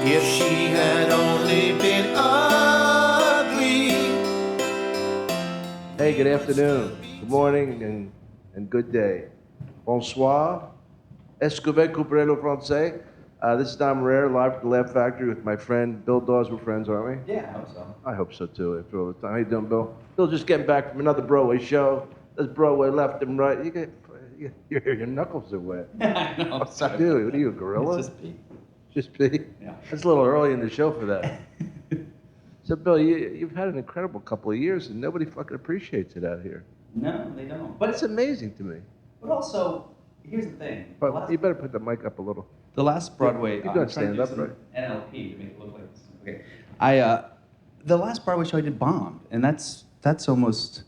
If she had only been ugly. Hey, good afternoon, good morning, and good day. Bonsoir. Est-ce que vous comprenez le français? This is Dom Irrera, live from the Laugh Factory with my friend Bill Dawes. We're friends, aren't we? Yeah, I hope so. I hope so too, after all the time. How you doing, Bill? Bill's just getting back from another Broadway show. There's Broadway left and right. Your knuckles are wet. I know. What's up, dude? What are you, a gorilla? It's just pee. Just pee? Yeah. That's a little early in the show for that. So, Bill, you've had an incredible couple of years, and nobody fucking appreciates it out here. No, they don't. But it's amazing to me. But also, here's the thing. But you better put the mic up a little. The last Broadway. You don't stand up, right? NLP to make it look like this. Okay. The last Broadway show I did bombed, and that's almost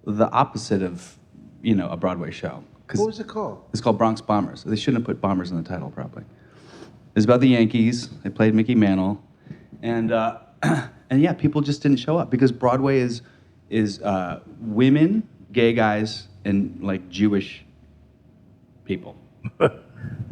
the opposite of, a Broadway show. What was it called? It's called Bronx Bombers. They shouldn't have put Bombers in the title, probably. It's about the Yankees. They played Mickey Mantle, and yeah, people just didn't show up because Broadway is women, gay guys, and like Jewish people. I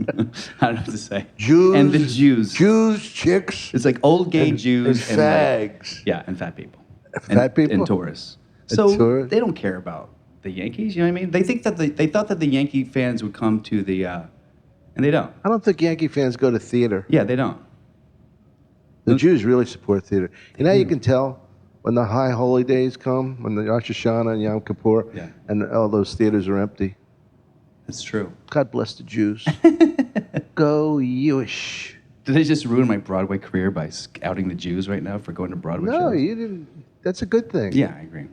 don't know what to say. Jews. And the Jews. Jews, chicks. It's like old gay Jews and fags. And fat people. Fat people? And tourists. And So tourists? they don't care about the Yankees, you know what I mean? They think that they thought that the Yankee fans would come to the, and they don't. I don't think Yankee fans go to theater. Yeah, they don't. The Jews really support theater. You know how you can tell when the high holy days come, when the Rosh Hashanah and Yom Kippur, Yeah. and all those theaters are empty? That's true. God bless the Jews. Go Jewish. Did I just ruin my Broadway career by outing the Jews right now for going to Broadway No, shows? you didn't. That's a good thing. Yeah, I agree.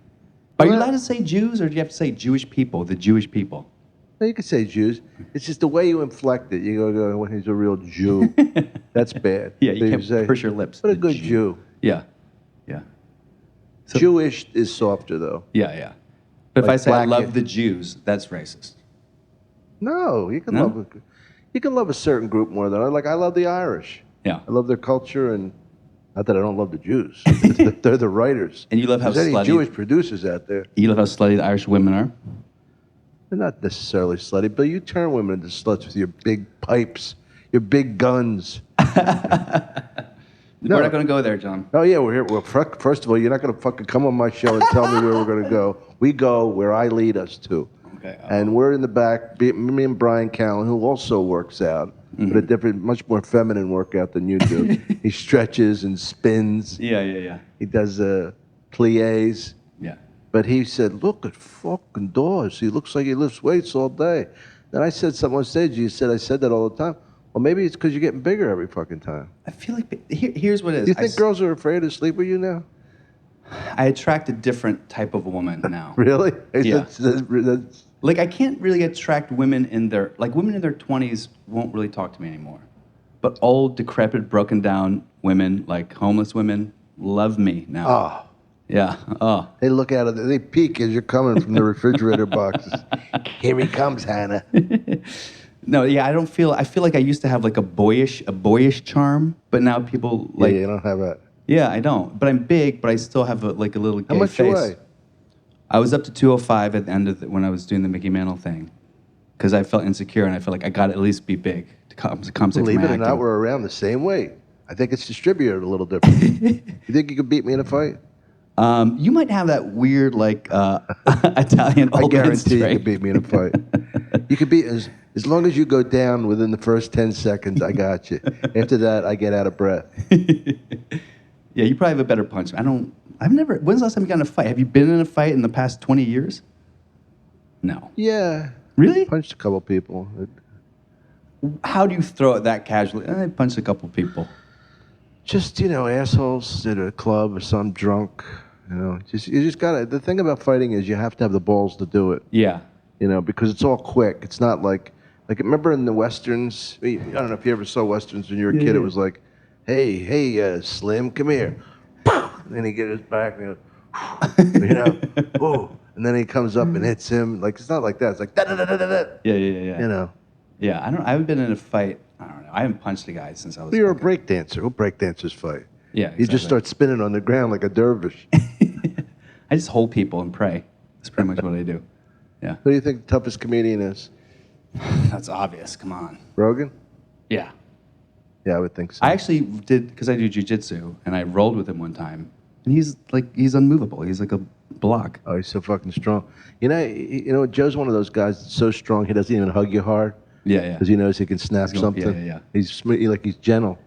Are you Well- allowed to say Jews, or do you have to say Jewish people, the Jewish people? No, you can say Jews. It's just the way you inflect it. You go, well, he's a real Jew. That's bad. Yeah, you So can't say, purse your lips. What a The good Jew. Yeah, yeah. So- Jewish is softer, though. Yeah. But if Like I say I black- love the Jews, that's racist. No, you can No? love a certain group more than I love the Irish. Yeah. I love their culture, and not that I don't love the Jews. They're the writers. And you love how There's any slutty- Jewish producers out there. You love how slutty the Irish women are? They're not necessarily slutty, but you turn women into sluts with your big pipes, your big guns. We're not going to go there, John. Oh yeah, we're here. Well, first of all, you're not going to fucking come on my show and tell me where we're going to go. We go where I lead us to. Okay. And we're in the back, me and Brian Callen, who also works out, but a different, much more feminine workout than you do. He stretches and spins. Yeah. He does plies. Yeah. But he said, look at fucking Dawes. He looks like he lifts weights all day. Then I said something on stage. You said I said that all the time. Well, maybe it's because you're getting bigger every fucking time. I feel like here's what it is. Do you think girls are afraid to sleep with you now? I attract a different type of woman now. Really? Yeah. That's- Like I can't really attract women in their 20s won't really talk to me anymore. But old, decrepit, broken down women, like homeless women, love me now. oh. Yeah. Oh. They look out of they peek as you're coming from the refrigerator boxes. Here he comes, Hannah. No, yeah, I feel like I used to have like a boyish charm, but now people like Yeah, you don't have that. Yeah, I don't. But I'm big, but I still have a little gay How much face. you weigh? I was up to 205 at the end of when I was doing the Mickey Mantle thing, because I felt insecure and I felt like I got to at least be big to compensate Believe for it my or not, acting. we're around the same weight. I think it's distributed a little different. You think you could beat me in a fight? You might have that weird like Italian I old man guarantee you strength. could beat me in a fight. You could beat as long as you go down within the first 10 seconds. I got you. After that, I get out of breath. Yeah, you probably have a better punch. I've never. When's the last time you got in a fight? Have you been in a fight in the past 20 years? No. Yeah, Really? punched a couple people. How do you throw it that casually? I punched a couple people. Just assholes at a club or some drunk. You just gotta. The thing about fighting is you have to have the balls to do it. Yeah. Because it's all quick. It's not like remember in the westerns. I don't know if you ever saw westerns when you were a kid. Yeah. It was like, hey, Slim, come here. And then he get his back, whoa. And then he comes up and hits him. Like it's not like that. It's like da da da da da da. Yeah. Yeah, I haven't been in a fight. I don't know. I haven't punched a guy since I was. Well, you're a break dancer. Who break dancers fight? Yeah. You just exactly. start spinning on the ground like a dervish. I just hold people and pray. That's pretty much what I do. Yeah. Who do you think the toughest comedian is? That's obvious. Come on. Rogan? Yeah. Yeah, I would think so. I actually did, because I do jujitsu, and I rolled with him one time, and he's unmovable. He's like a block. Oh, he's so fucking strong. Joe's one of those guys that's so strong he doesn't even hug you hard Yeah. because he knows he can snap He's something. yeah. He's he's gentle,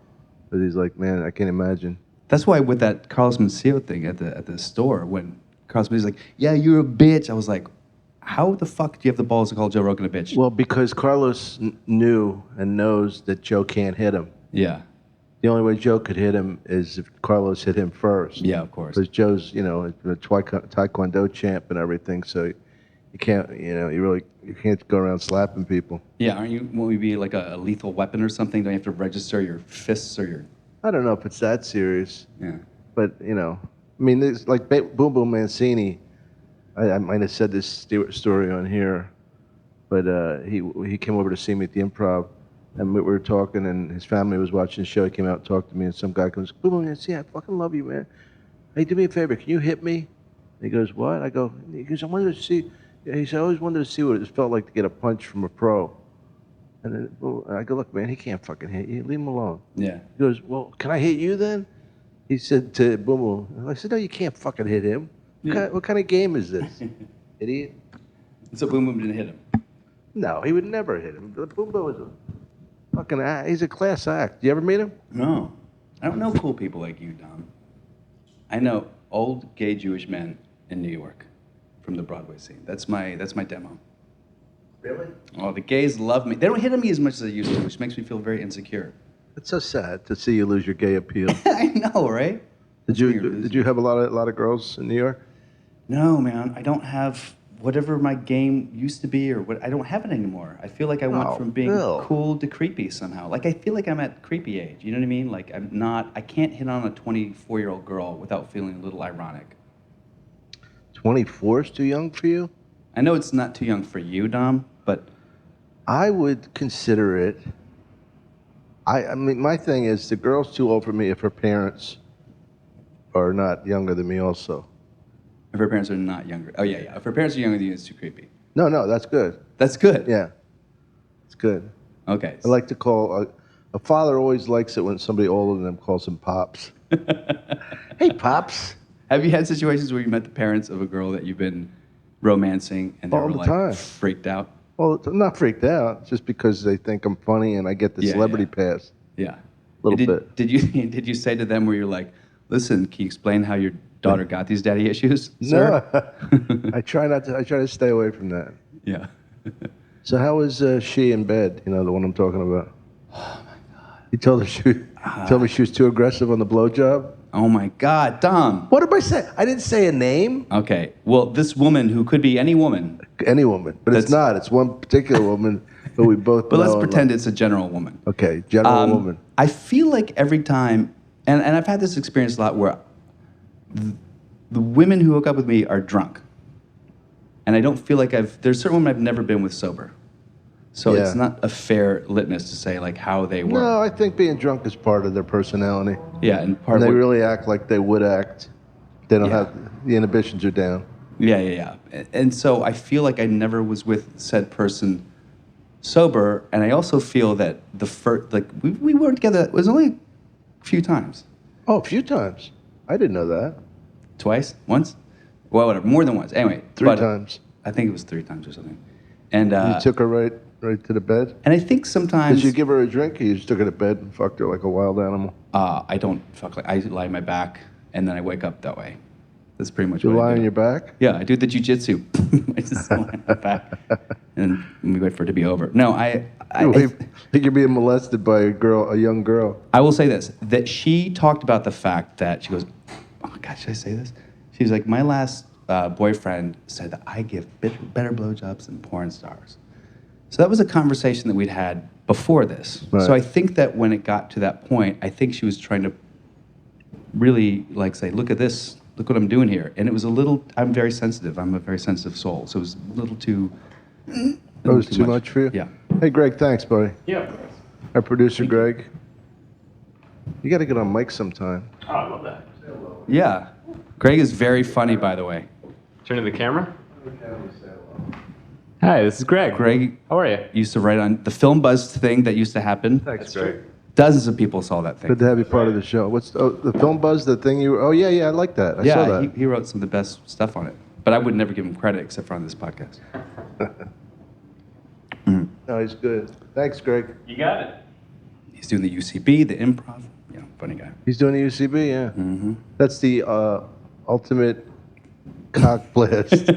but he's like, man, I can't imagine. That's why with that Carlos Mencia thing at the store, when Carlos Mencia's like, "Yeah, you're a bitch," I was like, "How the fuck do you have the balls to call Joe Rogan a bitch?" Well, because Carlos knew and knows that Joe can't hit him. Yeah. The only way Joe could hit him is if Carlos hit him first. Yeah, of course. Because Joe's, a Taekwondo champ and everything, so you can't, you can't go around slapping people. Yeah, aren't you? Won't you be like a lethal weapon or something? Don't you have to register your fists or your? I don't know if it's that serious, Yeah. but there's like Boom Boom Mancini. I might have said this story on here, but he came over to see me at the Improv. And we were talking, and his family was watching the show. He came out and talked to me, and some guy comes, "Boom, boom, see, I fucking love you, man. Hey, do me a favor, can you hit me?" And he goes, "What?" I go, he goes, "I wanted to see." He said, "I always wanted to see what it felt like to get a punch from a pro." And then I go, "Look, man, he can't fucking hit you. Leave him alone." Yeah. He goes, "Well, can I hit you then?" He said to Boom Boom. I said, "No, you can't fucking hit him. What kind of game is this, idiot?" So Boom Boom didn't hit him. No, he would never hit him. Boom Boom is a fucking he's a class act. You ever meet him? No, I don't know cool people like you, Dom. I know old gay Jewish men in New York from the Broadway scene. That's my demo. Really? Oh, the gays love me. They don't hit on me as much as they used to, which makes me feel very insecure. It's so sad to see you lose your gay appeal. I know, right? Did you have a lot of girls in New York? No, man. I don't have whatever my game used to be, or what. I don't have it anymore. I feel like I went from being Bill. cool to creepy somehow. Like I feel like I'm at creepy age. You know what I mean? Like I can't hit on a 24-year-old girl without feeling a little ironic. 24 is too young for you? I know it's not too young for you, Dom, but I would consider it. I mean, my thing is the girl's too old for me if her parents are not younger than me also. if her parents are not younger. Oh, yeah. If her parents are younger than you, it's too creepy. No, that's good. That's good. Yeah, it's good. Okay. I like to call, a father always likes it when somebody older than them calls him Pops. Hey, Pops. Have you had situations where you met the parents of a girl that you've been romancing and they All were the like time. freaked out? Well, I'm not freaked out, just because they think I'm funny and I get the Yeah, celebrity yeah. pass. Yeah. Little did, bit. Did you say to them where you're like, listen, can you explain how your daughter got these daddy issues, sir? No, I try to stay away from that. Yeah. So how was she in bed? You know, the one I'm talking about. Oh my God. You told me she was too aggressive on the blowjob. Oh my God, Dom. What did I say? I didn't say a name. Okay. Well, this woman who could be any woman. Any woman, but it's not. It's one particular woman who we both. But know let's and pretend love. it's a general woman. Okay, general woman. I feel like every time, and I've had this experience a lot where the women who hook up with me are drunk. And I don't feel like there's certain women I've never been with sober. So Yeah. it's not a fair litmus to say like how they were. No, I think being drunk is part of their personality. Yeah, and part And of they what- really act like they would act. They don't Yeah. have, the inhibitions are down. Yeah. And so I feel like I never was with said person sober, and I also feel that the first, like, we weren't together, it was only a few times. Oh, a few times. I didn't know that. Twice? Once? Well, whatever, more than once. Anyway. Three but times. I think it was 3 times or something. And You took her right to the bed? and I think sometimes Did you give her a drink, or you just took her to bed and fucked her like a wild animal? I don't fuck, like, I lie on my back, and then I wake up that way. That's pretty much You what I lie do. on your back? Yeah, I do the jujitsu. I just lie on my back, and we wait for it to be over. No, I think you're being molested by a young girl. I will say this, that she talked about the fact that, she goes, oh my God, should I say this? She's like, my last boyfriend said that I give better blowjobs than porn stars. So that was a conversation that we'd had before this. Right. So I think that when it got to that point, I think she was trying to really like say, look at this, look what I'm doing here. And it was a little, I'm very sensitive. I'm a very sensitive soul. So it was a little too... That was too much for you? Yeah. Hey, Greg, thanks, buddy. Yeah. Our producer, Greg. You got to get on mic sometime. Oh, I love that. Yeah. Greg is very funny, by the way. Turn to the camera. Hi, this is Greg. Greg How are you? used to write on the film buzz thing that used to happen. Thanks, That's Greg. true. Dozens of people saw that thing. Good to have you part of the show. What's the Film Buzz? The thing you? Oh yeah, I like that. I saw Yeah, that. he wrote some of the best stuff on it. But I would never give him credit except for on this podcast. No, he's good. Thanks, Greg. You got it. He's doing the UCB, the Improv. Yeah, funny guy. He's doing the UCB, yeah. Mm-hmm. That's the ultimate cock blast.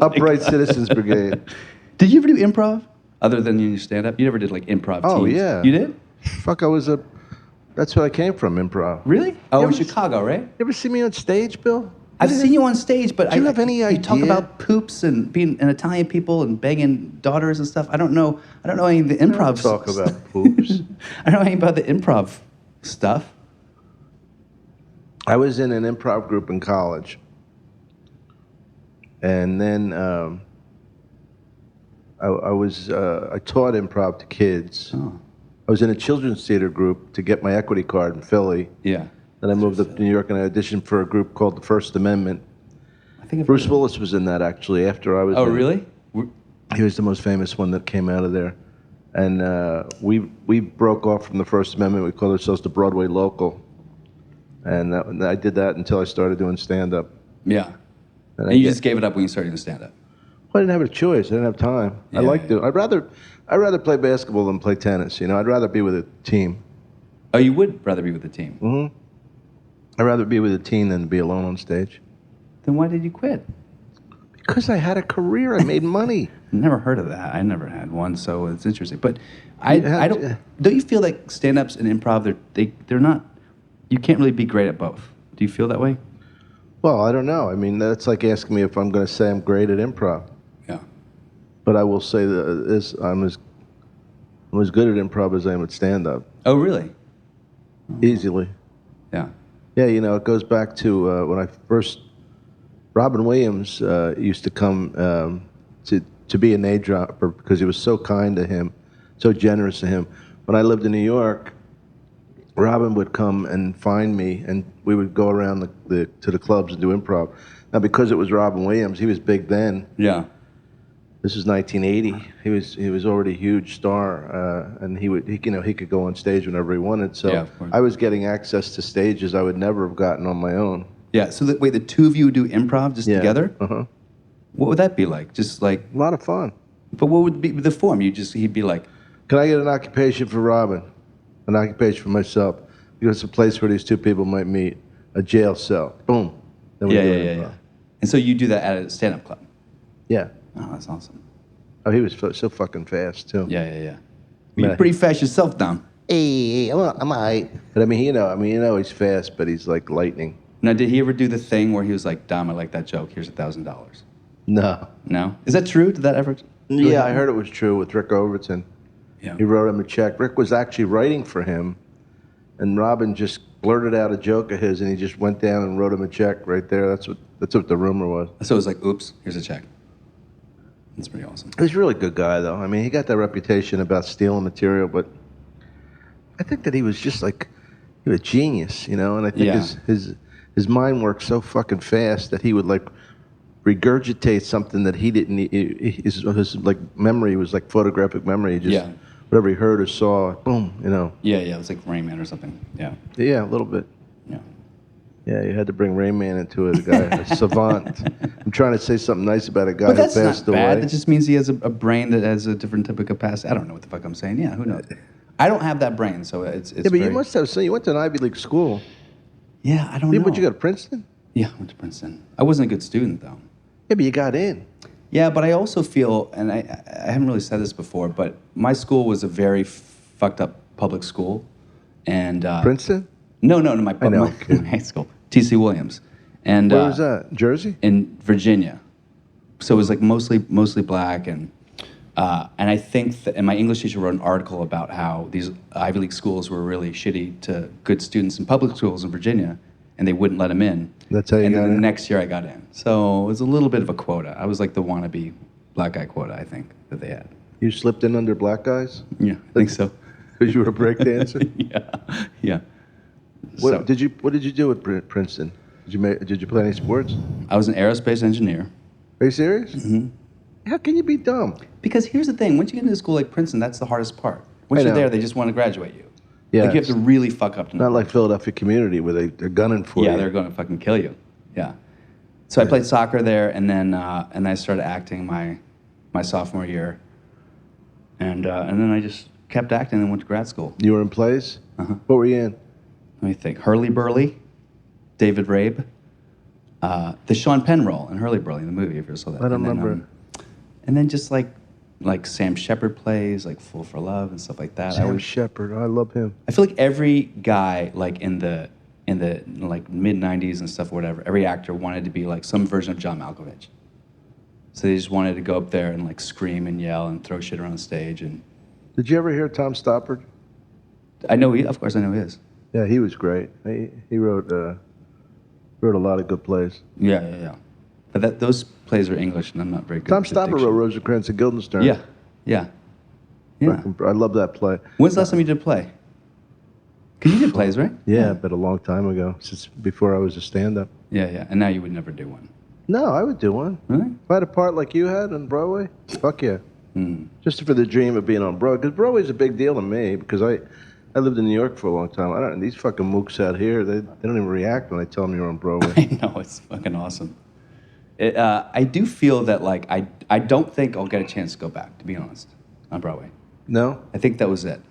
Upright Citizens Brigade. Did you ever do improv other than your stand-up? You never did like improv Oh, teams? yeah. You did? Fuck, that's where I came from, improv. Really? Oh, You in ever- Chicago, right? You ever see me on stage, Bill? I've seen you on stage, but Do you have any You talk idea? about poops and being an Italian people and banging daughters and stuff. I don't know any of the improv Talk stuff. about poops. I don't know anything about the improv stuff. I was in an improv group in college. And then I taught improv to kids. Oh. I was in a children's theater group to get my equity card in Philly. Yeah. Then I moved up to New York and I auditioned for a group called the First Amendment. I think I've Bruce heard of Willis was in that actually after I was it. Oh, in it. really? He was the most famous one that came out of there. And we broke off from the First Amendment. We called ourselves the Broadway Local. And I did that until I started doing stand-up. Yeah. And And you just gave it up when you started doing stand-up. Well, I didn't have a choice. I didn't have time. I Yeah, like yeah. to. I'd rather play basketball than play tennis. You know, I'd rather be with a team. Oh, you would rather be with the team. Mm-hmm. I'd rather be with a team than be alone on stage. Then why did you quit? Because I had a career. I made money. Never heard of that. I never had one, so it's interesting. But I Yeah, don't you feel like stand-ups and improv they're not, you can't really be great at both. Do you feel that way? Well, I don't know. I mean, that's like asking me if I'm going to say I'm great at improv. Yeah. But I will say that I'm as good at improv as I am at stand-up. Oh, really? Easily. Yeah. Yeah, you know, it goes back to when I first. Robin Williams used to come to be a name dropper because he was so kind to him, so generous to him. When I lived in New York, Robin would come and find me, and we would go around to the clubs and do improv. Now, because it was Robin Williams, he was big then. Yeah. This is 1980. He was already a huge star, and he could go on stage whenever he wanted. So Yeah, of course. I was getting access to stages I would never have gotten on my own. Yeah. So wait, the two of you would do improv just Yeah. together? Uh-huh. What would that be like? Just like, A lot of fun. but what would be the form? He'd be like, Can I get an occupation for Robin? An occupation for myself? Because it's a place where these two people might meet. A jail cell. Boom. Then we yeah, do yeah, it yeah, improv. yeah. And so you do that at a stand-up club? Yeah. Oh, that's awesome. Oh, he was so fucking fast too. Yeah, yeah, yeah. Yeah. You're pretty fast yourself, Dom. Hey, I'm all right. But I mean, he's fast, but he's like lightning. Now, did he ever do the thing where he was like, Dom, I like that joke. Here's $1,000. No. No? Is that true? Did that ever? Yeah, I heard it was true with Rick Overton. Yeah. He wrote him a check. Rick was actually writing for him, and Robin just blurted out a joke of his, and he just went down and wrote him a check right there. That's what the rumor was. So it was like, oops, here's a check. That's pretty awesome. He's a really good guy, though. I mean, he got that reputation about stealing material, but I think that he was just like he was a genius, you know. And I think Yeah. his mind worked so fucking fast that he would like regurgitate something that he didn't. His like memory was like photographic memory. He just Yeah. whatever he heard or saw, boom, you know. Yeah, yeah, it was like Rain Man or something. Yeah, Yeah, a little bit. yeah. Yeah, you had to bring Rain Man into it. A guy, a savant. I'm trying to say something nice about a guy But who that's passed not bad. away. That just means he has a brain that has a different type of capacity. I don't know what the fuck I'm saying. Yeah, who knows? I don't have that brain, so it's Yeah, but very, you must have. So you went to an Ivy League school. Yeah, I don't Yeah, know. but you go to Princeton? Yeah, I went to Princeton. I wasn't a good student, though. Yeah, but you got in. Yeah, but I also feel, and I haven't really said this before, but my school was a very fucked up public school. And Princeton? No, my I know, my kid. high school, T.C. Williams. And Where was that? Jersey? in Virginia. So it was like mostly black, and I think that, and my English teacher wrote an article about how these Ivy League schools were really shitty to good students in public schools in Virginia, and they wouldn't let them in. That's how you and got then the in? next year I got in. So it was a little bit of a quota. I was like the wannabe black guy quota, I think, that they had. You slipped in under black guys? Yeah, I think so. Because you were a break dancer? Yeah. What So, did you do at Princeton? Did you play any sports? I was an aerospace engineer. Are you serious? Mm-hmm. How can you be dumb? Because here's the thing, once you get into a school like Princeton, that's the hardest part. Once I you're know. there, they just want to graduate you. Yeah, Like you have to really fuck up to know. Not like Philadelphia Community where they're gunning for you. Yeah, they're going to fucking kill you. Yeah. So I played soccer there, and then I started acting my sophomore year, and then I just kept acting and went to grad school. You were in plays? Uh-huh. What were you in? Let me think. Hurly Burly, David Rabe, the Sean Penn role in Hurly Burly, the movie, if you saw that. I don't remember. And then just like Sam Shepard plays, like Fool for Love and stuff like that. Sam Shepard, I love him. I feel like every guy, like in the like mid '90s and stuff, or whatever, every actor wanted to be like some version of John Malkovich. So they just wanted to go up there and like scream and yell and throw shit around the stage. And Did you ever hear Tom Stoppard? I know of course, I know his. Yeah, he was great. He wrote a lot of good plays. Yeah. But those plays are English, and I'm not very good. Tom with Stoppard diction. wrote Rosencrantz and Guildenstern. Yeah. I love that play. When's the last time you did a play? Because you did plays, right? Yeah, but a long time ago, since before I was a stand-up. Yeah. And now you would never do one. No, I would do one. Really? If I had a part like you had on Broadway, fuck yeah. Mm. Just for the dream of being on Broadway. Because Broadway's a big deal to me, because I lived in New York for a long time. These fucking mooks out here, they don't even react when I tell them you're on Broadway. I know, it's fucking awesome. I do feel that, like, I don't think I'll get a chance to go back, to be honest, on Broadway. No? I think that was it.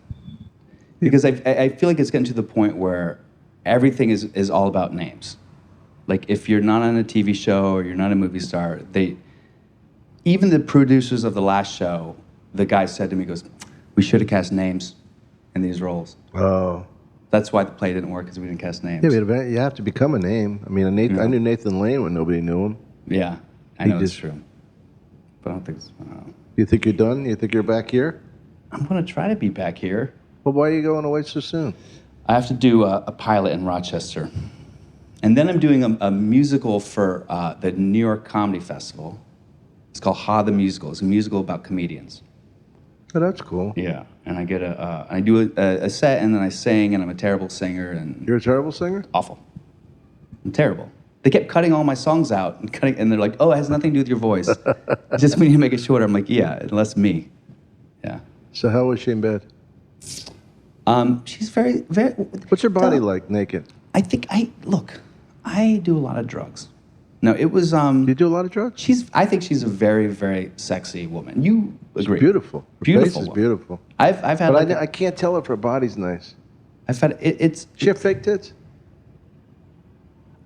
Because I feel like it's getting to the point where everything is all about names. Like, if you're not on a TV show or you're not a movie star, even the producers of the last show, the guy said to me, goes, we should have cast names in these roles. Oh. That's why the play didn't work, because we didn't cast names. Yeah, but you have to become a name. I mean, I knew Nathan Lane when nobody knew him. Yeah, I know it's true. But I don't think it's... You think you're done? You think you're back here? I'm going to try to be back here. Well, why are you going away so soon? I have to do a pilot in Rochester. And then I'm doing a musical for the New York Comedy Festival. It's called Ha the Musical. It's a musical about comedians. Oh, that's cool. Yeah. And I get I do a set, and then I sing, and I'm a terrible singer. And You're a terrible singer? awful. I'm terrible. They kept cutting all my songs out, and they're like, oh, it has nothing to do with your voice. Just we need to make it shorter. I'm like, yeah, unless me. Yeah. So how was she in bed? She's very, very... What's her body like, naked? I do a lot of drugs. No, it was... You do a lot of drugs? I think she's a very, very sexy woman. You agree? She's beautiful. Her Beautiful face is woman. beautiful. I've had... But I can't tell if her body's nice. I've had... It's... She have fake tits?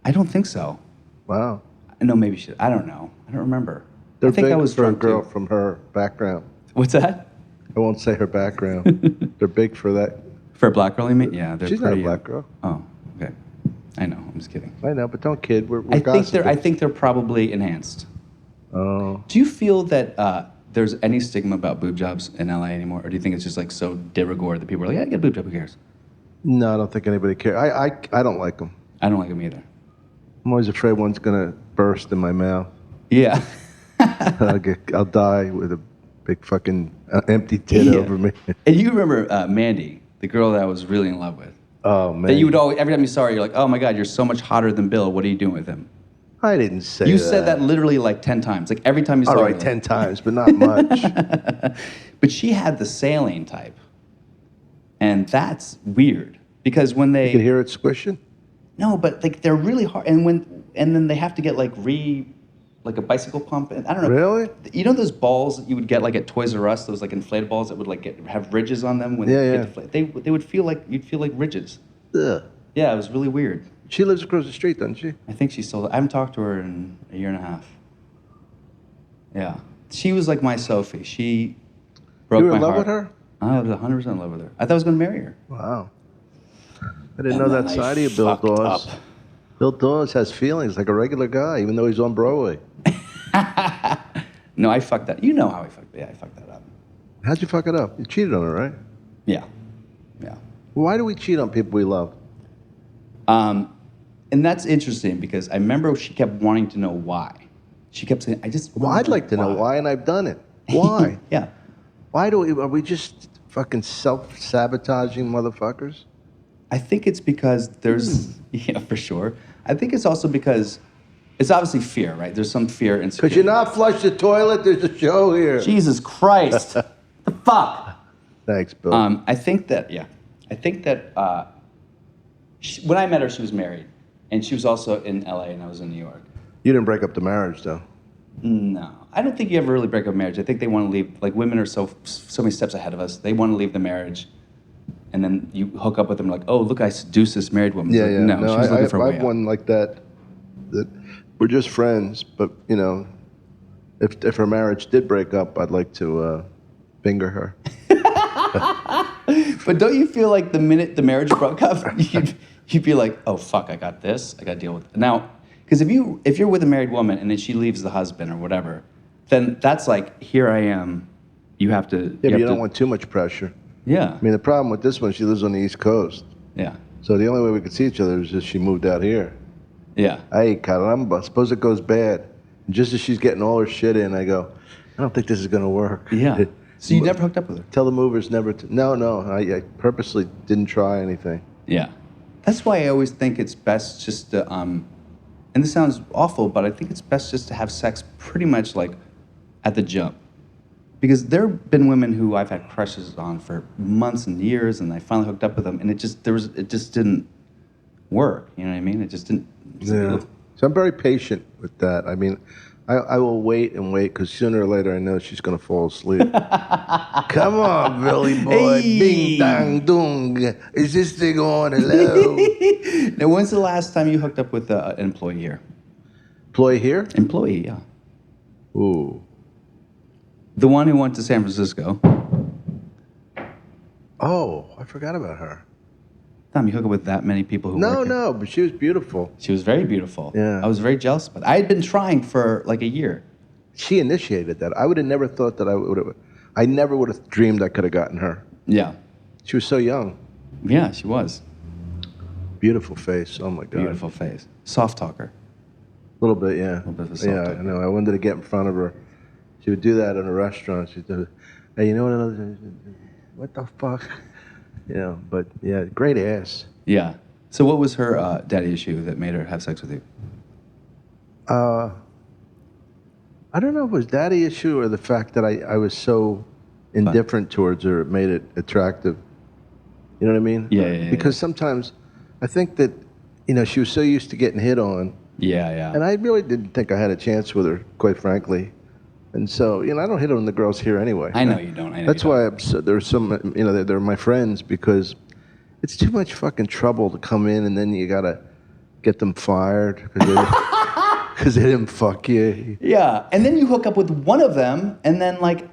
I don't think so. Wow. No, maybe she... I don't know. I don't remember. They're I think big I was for a drunk, girl too. from her background. What's that? I won't say her background. They're big for that. For a black girl, you mean? Yeah, they're She's not a pretty... black girl. Oh, okay. I know. I'm just kidding. I know, but don't kid. We're I gossiping. think they're probably enhanced. Oh. Do you feel that there's any stigma about boob jobs in LA anymore, or do you think it's just like so de rigueur that people are like, yeah, get a boob job, who cares? No, I don't think anybody cares. I don't like them. I don't like them either. I'm always afraid one's going to burst in my mouth. Yeah. I'll die with a big fucking empty tit Yeah. over me. And you remember Mandy, the girl that I was really in love with. Oh, man. That you would always, every time you saw her, you're like, oh my God, you're so much hotter than Bill. What are you doing with him? I didn't say You that. said that literally like 10 times. Like every time you saw All her. right, you're 10 like, times, but not much. But she had the saline type. And that's weird. Because when they... You can hear it squishing? No, but like they're really hard. And then they have to get like a bicycle pump. And I don't know. Really? You know those balls that you would get like at Toys R Us, those like inflatable balls that would like have ridges on them when Yeah, they yeah. get deflated? They would feel like, you'd feel like ridges. Ugh. Yeah, it was really weird. She lives across the street, doesn't she? I think she's still... I haven't talked to her in a year and a half. Yeah. She was like my Sophie. She broke You were my in love heart. with her? I was 100% in love with her. I thought I was going to marry her. Wow. I didn't And know that then I side of you, Bill fucked Dawes. up. Bill Dawes has feelings like a regular guy, even though he's on Broadway. No, I fucked that. You know how I fucked... Yeah, I fucked that up. How'd you fuck it up? You cheated on her, right? Yeah. Yeah. Why do we cheat on people we love? And that's interesting because I remember she kept wanting to know why. She kept saying, I just Well, wanna I'd like to know why, and I've done it. Why? Yeah. Why are we just fucking self-sabotaging motherfuckers? I think it's because there's... Yeah, for sure. I think it's also because... It's obviously fear, right? There's some fear and Because you're not flush the toilet, there's a show here. Jesus Christ. The fuck? Thanks, Bill. I think that, yeah. I think that when I met her, she was married, and she was also in LA, and I was in New York. You didn't break up the marriage, though. No, I don't think you ever really break up marriage. I think they want to leave. Like women are so many steps ahead of us. They want to leave the marriage, and then you hook up with them like, oh, look, I seduced this married woman. Yeah, Like, yeah. No, she was looking for a way I've out. one like that. That we're just friends, but you know, if her marriage did break up, I'd like to finger her. But don't you feel like the minute the marriage broke up, you'd be like, oh fuck, I got this. I got to deal with it now. Because if you're with a married woman and then she leaves the husband or whatever, then that's like, here I am. You have to. Yeah, but you don't want too much pressure. Yeah. I mean, the problem with this one, she lives on the East Coast, Yeah. so the only way we could see each other is if she moved out here. Yeah. Hey, caramba, suppose it goes bad. And just as she's getting all her shit in, I go, I don't think this is gonna work. Yeah. So you never hooked up with her? Tell the movers never to. No, I purposely didn't try anything. Yeah. That's why I always think it's best just to, and this sounds awful, but I think it's best just to have sex pretty much like at the jump. Because there have been women who I've had crushes on for months and years, and I finally hooked up with them, and it just didn't work. You know what I mean? It just didn't. Yeah. So I'm very patient with that. I mean, I will wait and wait because sooner or later I know she's gonna fall asleep. Come on, Billy boy, Hey. bing dang dung. Is this thing on? Hello. Now, when's the last time you hooked up with an employee here? Employee here? Employee, yeah. Ooh. The one who went to San Francisco. Oh, I forgot about her. Tom, you hook up with that many people who work here? No, but she was beautiful. She was very beautiful. Yeah. I was very jealous, but I had been trying for like a year. She initiated that. I would have never thought that I would have. I never would have dreamed I could have gotten her. Yeah. She was so young. Yeah, she was. Beautiful face. Oh my God. Beautiful face. Soft talker. A little bit, yeah. A little bit of a soft Yeah, talker. I know. I wanted to get in front of her. She would do that in a restaurant. She'd do, hey, you know what the fuck? You know, but yeah, great ass. Yeah. So what was her daddy issue that made her have sex with you? I don't know if it was daddy issue or the fact that I was so indifferent towards her. It made it attractive. You know what I mean? Yeah. Because sometimes I think that, you know, she was so used to getting hit on. Yeah. And I really didn't think I had a chance with her, quite frankly. And so, you know, I don't hit on the girls here anyway. I know you don't. I know That's you don't. why there's some, you know, they're my friends because it's too much fucking trouble to come in and then you gotta get them fired because they didn't fuck you. Yeah, and then you hook up with one of them, and then like,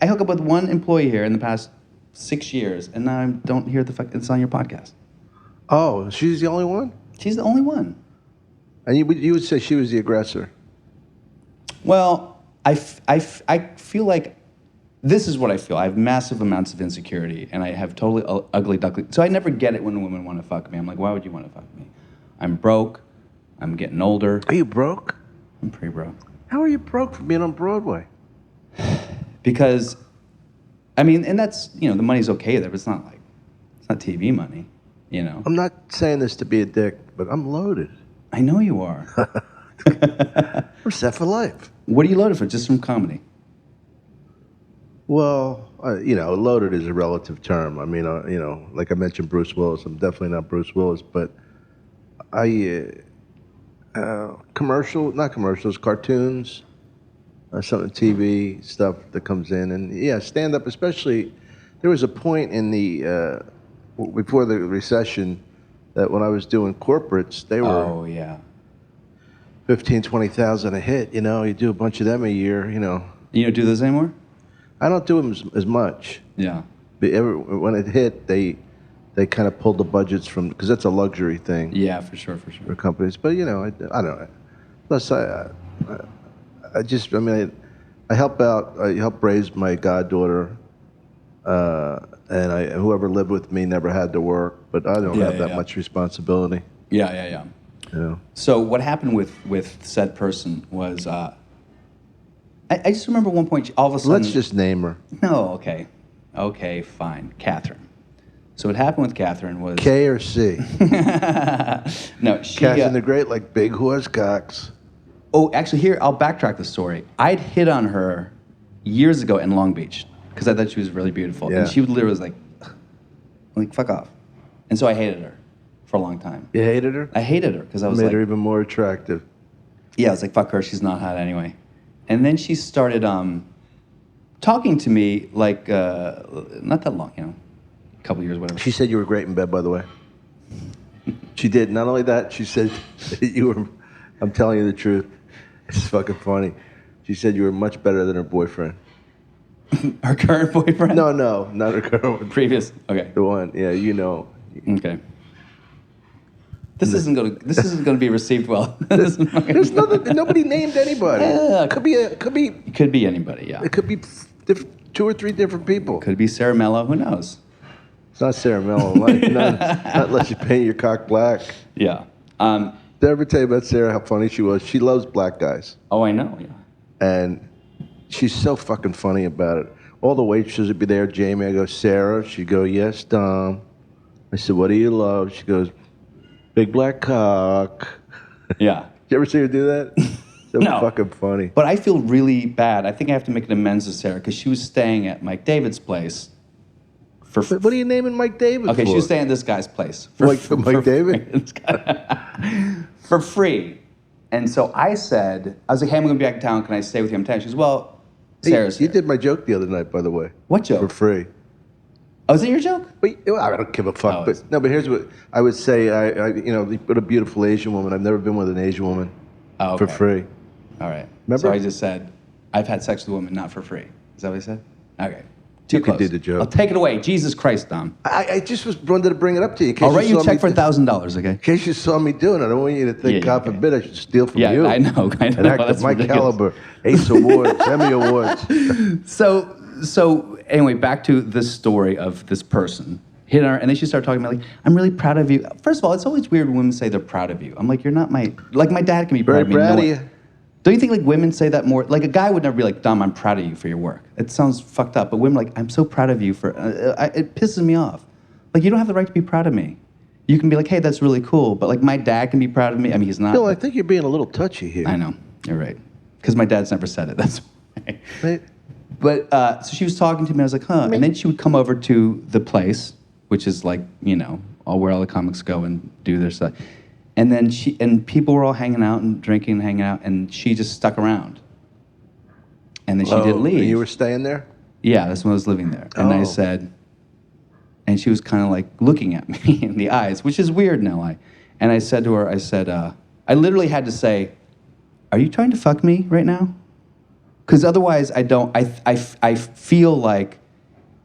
I hook up with one employee here in the past 6 years, and now I don't hear the fuck. It's on your podcast. Oh, she's the only one? She's the only one. And you would say she was the aggressor? Well, I feel like this is what I feel. I have massive amounts of insecurity, and I have totally ugly duckling. So I never get it when women want to fuck me. I'm like, why would you want to fuck me? I'm broke. I'm getting older. Are you broke? I'm pretty broke. How are you broke from being on Broadway? Because, I mean, and that's, you know, the money's okay there, but it's not TV money, you know. I'm not saying this to be a dick, but I'm loaded. I know you are. I'm set for life. What are you loaded for? Just from comedy? Well, you know, loaded is a relative term. I mean, you know, like I mentioned Bruce Willis. I'm definitely not Bruce Willis, but not commercials, cartoons, some TV stuff that comes in. And yeah, stand-up, especially, there was a point in the, before the recession, that when I was doing corporates, they were Oh, yeah. 15, 20,000 a hit, you know, you do a bunch of them a year, you know. You don't do those anymore? I don't do them as much. Yeah. But when it hit, they kind of pulled the budgets from, because that's a luxury thing Yeah, for sure. for companies. But, you know, I don't know. Plus, I help out, I help raise my goddaughter, and whoever lived with me never had to work, but I don't have that much responsibility. Yeah. You know? So what happened with said person was, I just remember one point, all of a sudden... Let's just name her. No, okay. Okay, fine. Catherine. So what happened with Catherine was... K or C? No, she... Catherine the Great, like big horse cocks. Oh, actually, here, I'll backtrack the story. I'd hit on her years ago in Long Beach because I thought she was really beautiful. Yeah. And she literally was like, like, fuck off. And so I hated her for a long time. You hated her? I hated her because I was Made like, her even more attractive. yeah, I was like, fuck her, she's not hot anyway. And then she started talking to me like, not that long, a couple years, whatever. She said you were great in bed, by the way. She did. Not only that, she said that you were, I'm telling you the truth. It's fucking funny. She said you were much better than her boyfriend. Her current boyfriend? No, not her current one. Previous, okay. The one, yeah, you know. Okay. This isn't gonna be received well. There's nothing. Nobody named anybody. Yeah. Could be. It could be anybody, yeah. It could be 2 or 3 different people. Could be Sarah Mello, who knows? It's not Sarah Mello. Not unless you paint your cock black. Yeah. Did I ever tell you about Sarah? How funny she was. She loves black guys, Oh, I know, yeah. and she's so fucking funny about it. All the waitresses would be there. Jamie, I go, Sarah. She'd go, yes, Dom. I said, what do you love? She goes, big black cock. Yeah. Did you ever see her do that? So No. fucking funny. But I feel really bad. I think I have to make an amends to Sarah because she was staying at Mike David's place. What are you naming Mike David Okay, for? she was staying at this guy's place. Mike David? For free. And so I was like, hey, I'm going to be back in town. Can I stay with you in town? She goes, well, Hey, Sarah's you here. did my joke the other night, by the way. What joke? For free. Oh, is it your joke? But I don't give a fuck. Oh, But no, but here's what I would say. What a beautiful Asian woman. I've never been with an Asian woman Oh, for okay. free. All right. Remember? So I just said, I've had sex with a woman not for free. Is that what I said? Okay. You could do the joke. I'll take it away. Jesus Christ, Dom. I just wanted to bring it up to you. In case I'll write you a saw check me- for $1,000, okay? In case you saw me doing it, I don't want you to think, Yeah, God okay. forbid, I should steal from Yeah, you. I know. And act That's at my ridiculous. caliber. Ace Awards, Emmy Awards. So anyway, back to this story of this person hit her, and then she started talking about like, I'm really proud of you. First of all, it's always weird when women say they're proud of you. I'm like, you're not my dad can be proud Very of me. proud No of one- you. Don't you think like women say that more? Like a guy would never be like, Dom, I'm proud of you for your work. It sounds fucked up, but women are like, I'm so proud of you for. It pisses me off. Like you don't have the right to be proud of me. You can be like, hey, that's really cool, but like my dad can be proud of me. I mean, he's not. Bill, I think you're being a little touchy here. I know. You're right. Because my dad's never said it. That's why. Right? But so she was talking to me. I was like, huh. And then she would come over to the place, which is like, where all the comics go and do their stuff. And then people were all hanging out and drinking and hanging out, and she just stuck around. And then she didn't leave. And you were staying there? Yeah, that's when I was living there. And I Oh. said, and she was kind of like looking at me in the eyes, which is weird in LA. And I said to her, I literally had to say, are you trying to fuck me right now? Because otherwise I feel like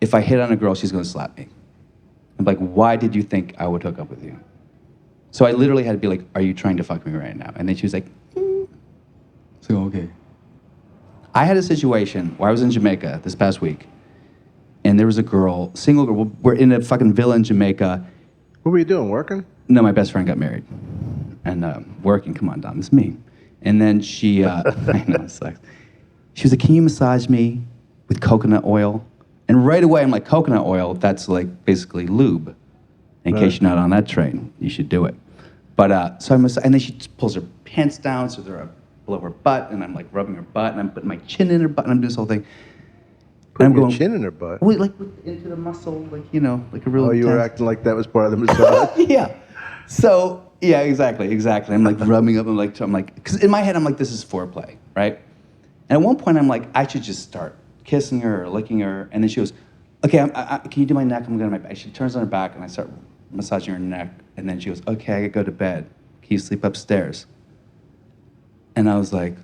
if I hit on a girl, she's going to slap me. I'm like, why did you think I would hook up with you? So I literally had to be like, are you trying to fuck me right now? And then she was like, So, okay. I had a situation where I was in Jamaica this past week, and there was a girl, single girl. We're in a fucking villa in Jamaica. What were you doing, working? No, my best friend got married. And working, come on, Dom, it's me. And then she, I know, it sucks. She was like, can you massage me with coconut oil? And right away, I'm like, coconut oil, that's like basically lube. In case you're not on that train, you should do it. But, so and then she pulls her pants down, so they're below her butt, and I'm like rubbing her butt, and I'm putting my chin in her butt, and I'm doing this whole thing. Putting your chin in her butt. Well, like into the muscle, like, like a real Oh, you were intense- acting like that was part of the massage? Yeah. So, yeah, exactly. I'm like rubbing up, because in my head, I'm like, this is foreplay, right? And at one point, I'm like, I should just start kissing her or licking her. And then she goes, okay, can you do my neck? I'm going to my back. She turns on her back, and I start massaging her neck. And then she goes, okay, I gotta go to bed. Can you sleep upstairs? And I was like,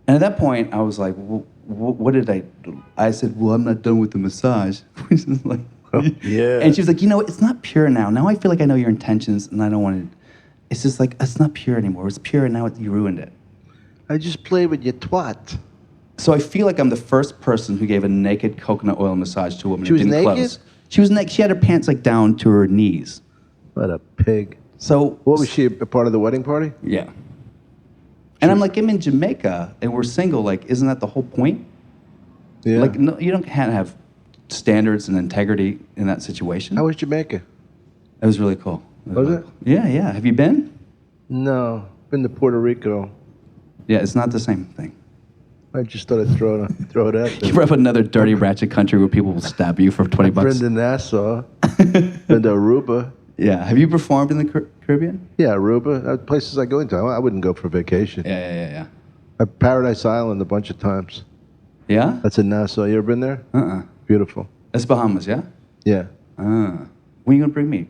and at that point, I was like, what did I do? I said, well, I'm not done with the massage. Which is like, Yeah. And she was like, it's not pure now. Now I feel like I know your intentions, and I don't want to. It's just like, it's not pure anymore. It's pure, and now you ruined it. I just played with your twat. So I feel like I'm the first person who gave a naked coconut oil massage to a woman She who was didn't naked? close. She was naked. She had her pants like down to her knees. What a pig. So What was she, a part of the wedding party? Yeah. And I'm like, I'm in Jamaica and we're single. Like, isn't that the whole point? Yeah. Like, no, you don't have standards and integrity in that situation. How was Jamaica? It was really cool. Was really it? cool. Yeah, yeah. Have you been? No. Been to Puerto Rico. Yeah, it's not the same thing. I just thought I'd throw it out there. You brought up another dirty ratchet country where people will stab you for $20. Friend in Nassau. Been to Aruba. Yeah. Have you performed in the Caribbean? Yeah, Aruba. Places I go into. I wouldn't go for vacation. Yeah. Paradise Island a bunch of times. Yeah? That's in Nassau. You ever been there? Beautiful. That's Bahamas, yeah? Yeah. When are you going to bring me?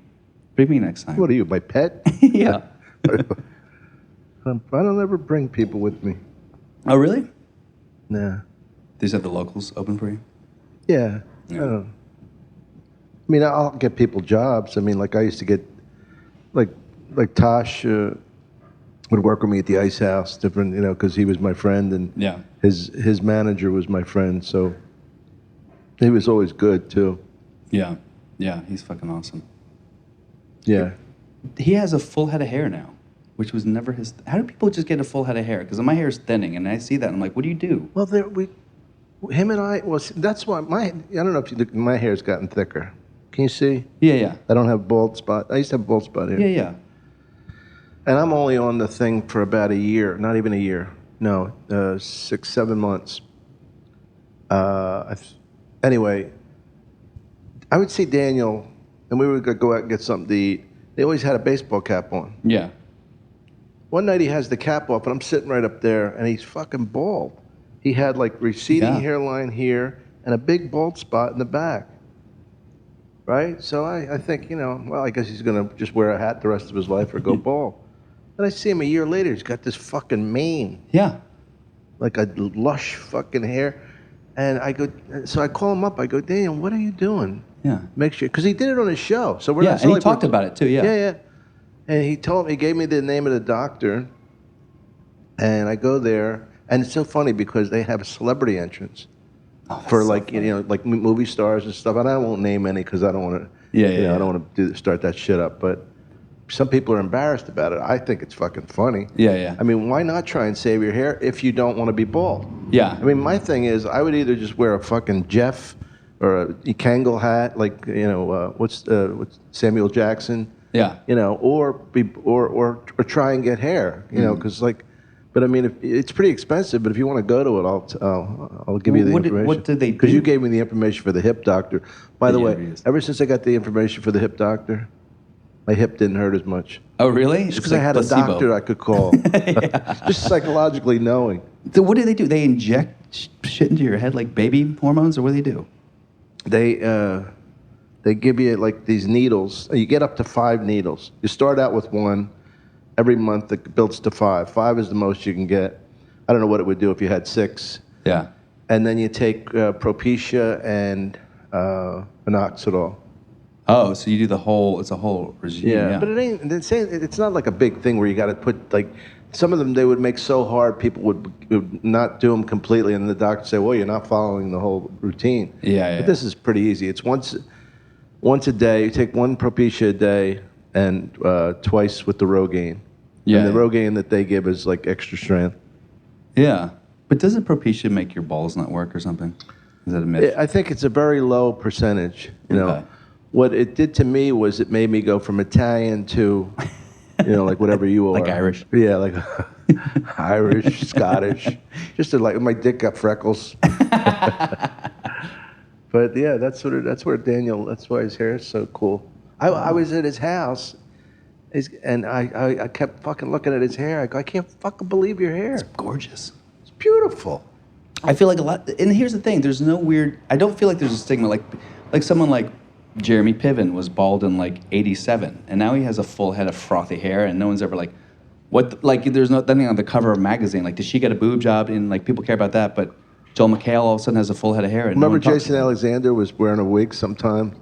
Bring me next time. What are you, my pet? Yeah. I don't ever bring people with me. Oh, really? Nah. These have the locals open for you? Yeah. Yeah. I don't. I mean, I'll get people jobs. I mean, like I used to get, like Tosh would work with me at the Ice House, different, because he was my friend, and Yeah. his manager was my friend, so he was always good too. Yeah. Yeah, he's fucking awesome. Yeah. He has a full head of hair now, which was never his. How do people just get a full head of hair? Because my hair is thinning, and I see that, and I'm like, what do you do? Well, him and I. Well, that's why I don't know if you look. My hair's gotten thicker. Can you see? Yeah. I don't have bald spot. I used to have bald spot here. Yeah. And I'm only on the thing for about a year. Not even a year. No, 6, 7 months. Anyway, I would see Daniel, and we would go out and get something to eat. They always had a baseball cap on. Yeah. One night he has the cap off, and I'm sitting right up there, and he's fucking bald. He had like receding hairline here and a big bald spot in the back. Right? So I think, well, I guess he's going to just wear a hat the rest of his life or go bald. And I see him a year later, he's got this fucking mane. Yeah. Like a lush fucking hair. And so I call him up, I go, Daniel, what are you doing? Yeah. Make sure, because he did it on his show. So we're Yeah, not, and he talked about it too, yeah. Yeah. And he gave me the name of the doctor, and I go there, and it's so funny because they have a celebrity entrance for like movie stars and stuff. And I won't name any because I don't want to. I don't want to start that shit up. But some people are embarrassed about it. I think it's fucking funny. Yeah. I mean, why not try and save your hair if you don't want to be bald? Yeah. I mean, my thing is, I would either just wear a fucking Jeff or a Kangol hat, like what's Samuel Jackson. Yeah. Or try and get hair. Because but I mean, it's pretty expensive. But if you want to go to it, I'll give you the information. What did they do? Because you gave me the information for the hip doctor. By the way, Yes. ever since I got the information for the hip doctor, my hip didn't hurt as much. Oh, really? Just because I had a doctor I could call. Just psychologically knowing. So what do? They inject shit into your head like baby hormones, or what do they do? They give you like these needles. You get up to 5 needles. You start out with 1. Every month it builds to 5. 5 is the most you can get. I don't know what it would do if you had 6. Yeah. And then you take Propecia and minoxidil. Oh, so you do it's a whole regime. Yeah. But it's not like a big thing where you got to put like, some of them they would make so hard people would not do them completely, and the doctor say, well, you're not following the whole routine. Yeah. But this is pretty easy. It's once a day. You take 1 Propecia a day and twice with the Rogaine. Yeah. And the Rogaine that they give is like extra strength. Yeah. But doesn't Propecia make your balls not work or something? Is that a myth? I think it's a very low percentage. Okay. What it did to me was it made me go from Italian to, like whatever you are. Like Irish. Yeah, like Irish, Scottish. Just like my dick got freckles. But yeah, that's where Daniel. That's why his hair is so cool. I was at his house, and I kept fucking looking at his hair. I go, I can't fucking believe your hair. It's gorgeous. It's beautiful. I feel like a lot, and here's the thing: there's no weird. I don't feel like there's a stigma. Like someone like Jeremy Piven was bald in like '87, and now he has a full head of frothy hair, and no one's ever like, what? Like, there's nothing on the cover of a magazine. Like, did she get a boob job? And like, people care about that, but Joel McHale all of a sudden has a full head of hair. And Remember no one Jason Alexander was wearing a wig sometime?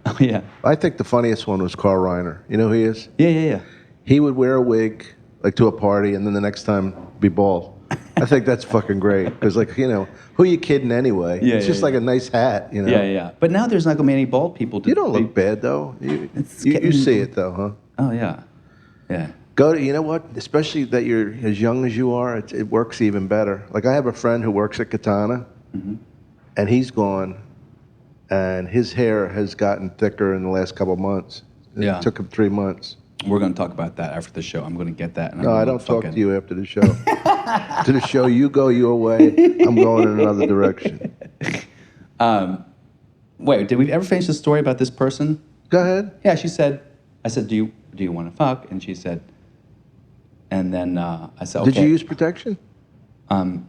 Oh yeah. I think the funniest one was Carl Reiner. You know who he is? Yeah. He would wear a wig like to a party, and then the next time be bald. I think that's fucking great because, like, who are you kidding anyway? Yeah, it's just like a nice hat, Yeah. But now there's not gonna be any bald people. You don't look bad though. You see it though, huh? Oh yeah. Go to, you know what? Especially that you're as young as you are, it works even better. Like I have a friend who works at Katana, and he's gone, and his hair has gotten thicker in the last couple of months. Yeah. It took him 3 months. We're gonna talk about that after the show. I'm gonna get that. And No, I don't talk to you after the show. To the show, you go your way. I'm going in another direction. Wait, did we ever finish the story about this person? Go ahead. Yeah, she said, I said, do you want to fuck? And she said, and then I said, okay. Did you use protection? Of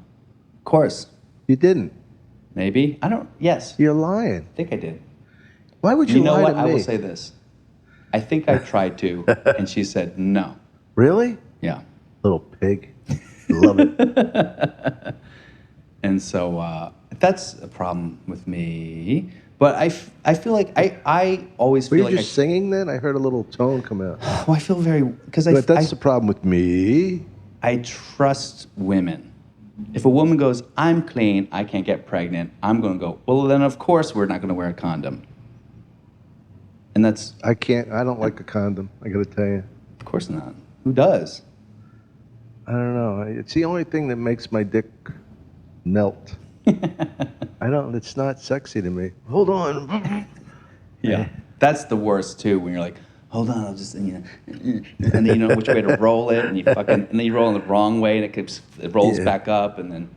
course. You didn't. Maybe. I don't, yes. You're lying. I think I did. Why would you know lie what? to me? I will say this. I think I tried to, and she said no. Really? Yeah. Little pig. Love it. And so that's a problem with me. But I feel like I always Were feel you like just singing then? I heard a little tone come out. I feel very, because But that's the problem with me. I trust women. If a woman goes, I'm clean, I can't get pregnant, I'm going to go, well, then of course we're not going to wear a condom. And that's... I don't like a condom, I gotta tell you. Of course not. Who does? I don't know. It's the only thing that makes my dick melt. It's not sexy to me. Hold on. Yeah. That's the worst too, when you're like, hold on, I'll just, and then you know which way to roll it, and then you roll in the wrong way, and it rolls back up, and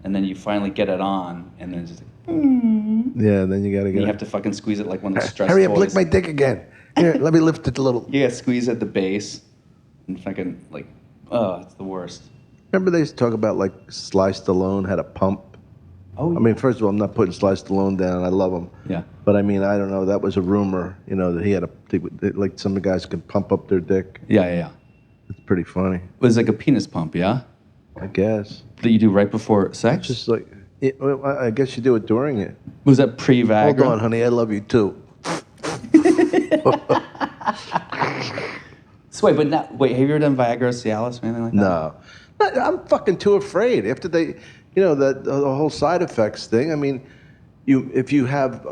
then you finally get it on, and then it's just like, Yeah, then you gotta and get you have to fucking squeeze it like one of those stress Hurry up, toys. lick my dick again. Here, let me lift it a little. You gotta squeeze at the base, and fucking like, oh, it's the worst. Remember they used to talk about like Sly Stallone had a pump? Oh, yeah. I mean, first of all, I'm not putting Sly Stallone down. I love him. Yeah. But I mean, I don't know. That was a rumor, that he had like some guys could pump up their dick. Yeah. It's pretty funny, It was like a penis pump, yeah? I guess. That you do right before sex? Just like, I guess you do it during it. Was that pre-Viagra? Hold on, honey. I love you too. So wait, have you ever done Viagra or Cialis or anything like that? No. I'm fucking too afraid. After they, the whole side effects thing. I mean, if you have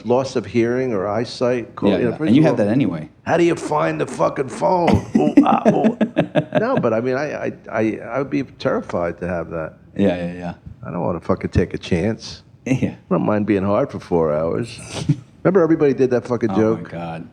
loss of hearing or eyesight, Yeah. first And you of have all, that anyway. How do you find the fucking phone? Ooh, ooh. No, but I mean, I would be terrified to have that. Yeah. I don't want to fucking take a chance. Yeah. I don't mind being hard for 4 hours. Remember, everybody did that fucking Oh joke. my God.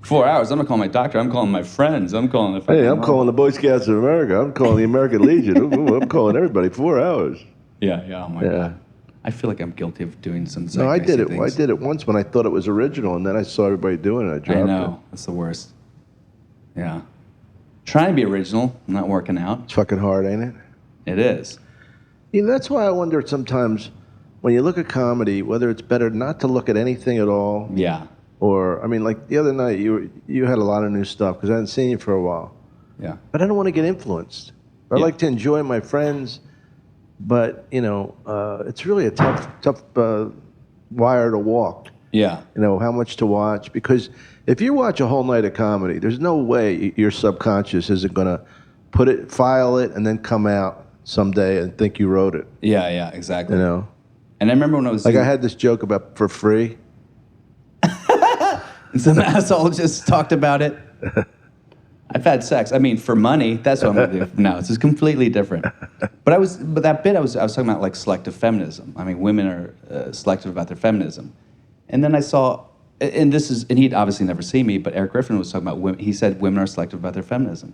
4 hours. I'm not calling my doctor. I'm calling my friends. I'm calling the fucking... Hey, I'm calling the Boy Scouts of America. I'm calling the American Legion. Ooh, I'm calling everybody. 4 hours. Yeah. Oh my God. I feel like I'm guilty of doing some. No, I did it. things. I did it once when I thought it was original, and then I saw everybody doing it. I dropped I know. That's the worst. Yeah. Trying to be original, not working out. It's fucking hard, ain't it? It is. That's why I wonder sometimes when you look at comedy, whether it's better not to look at anything at all. Yeah. Or, I mean, like the other night, you had a lot of new stuff because I hadn't seen you for a while. Yeah. But I don't want to get influenced. I like to enjoy my friends, but, it's really a tough wire to walk. Yeah. How much to watch. Because if you watch a whole night of comedy, there's no way your subconscious isn't going to file it, and then come out someday and think you wrote it. Yeah, exactly. And I remember when I was like I had this joke about for free. and some asshole just talked about it. I've had sex. I mean, for money, that's what I'm gonna do. No, it's just completely different. But that bit I was talking about like selective feminism. I mean, women are selective about their feminism. And then I saw, and he'd obviously never seen me, but Eric Griffin was talking about women. He said women are selective about their feminism.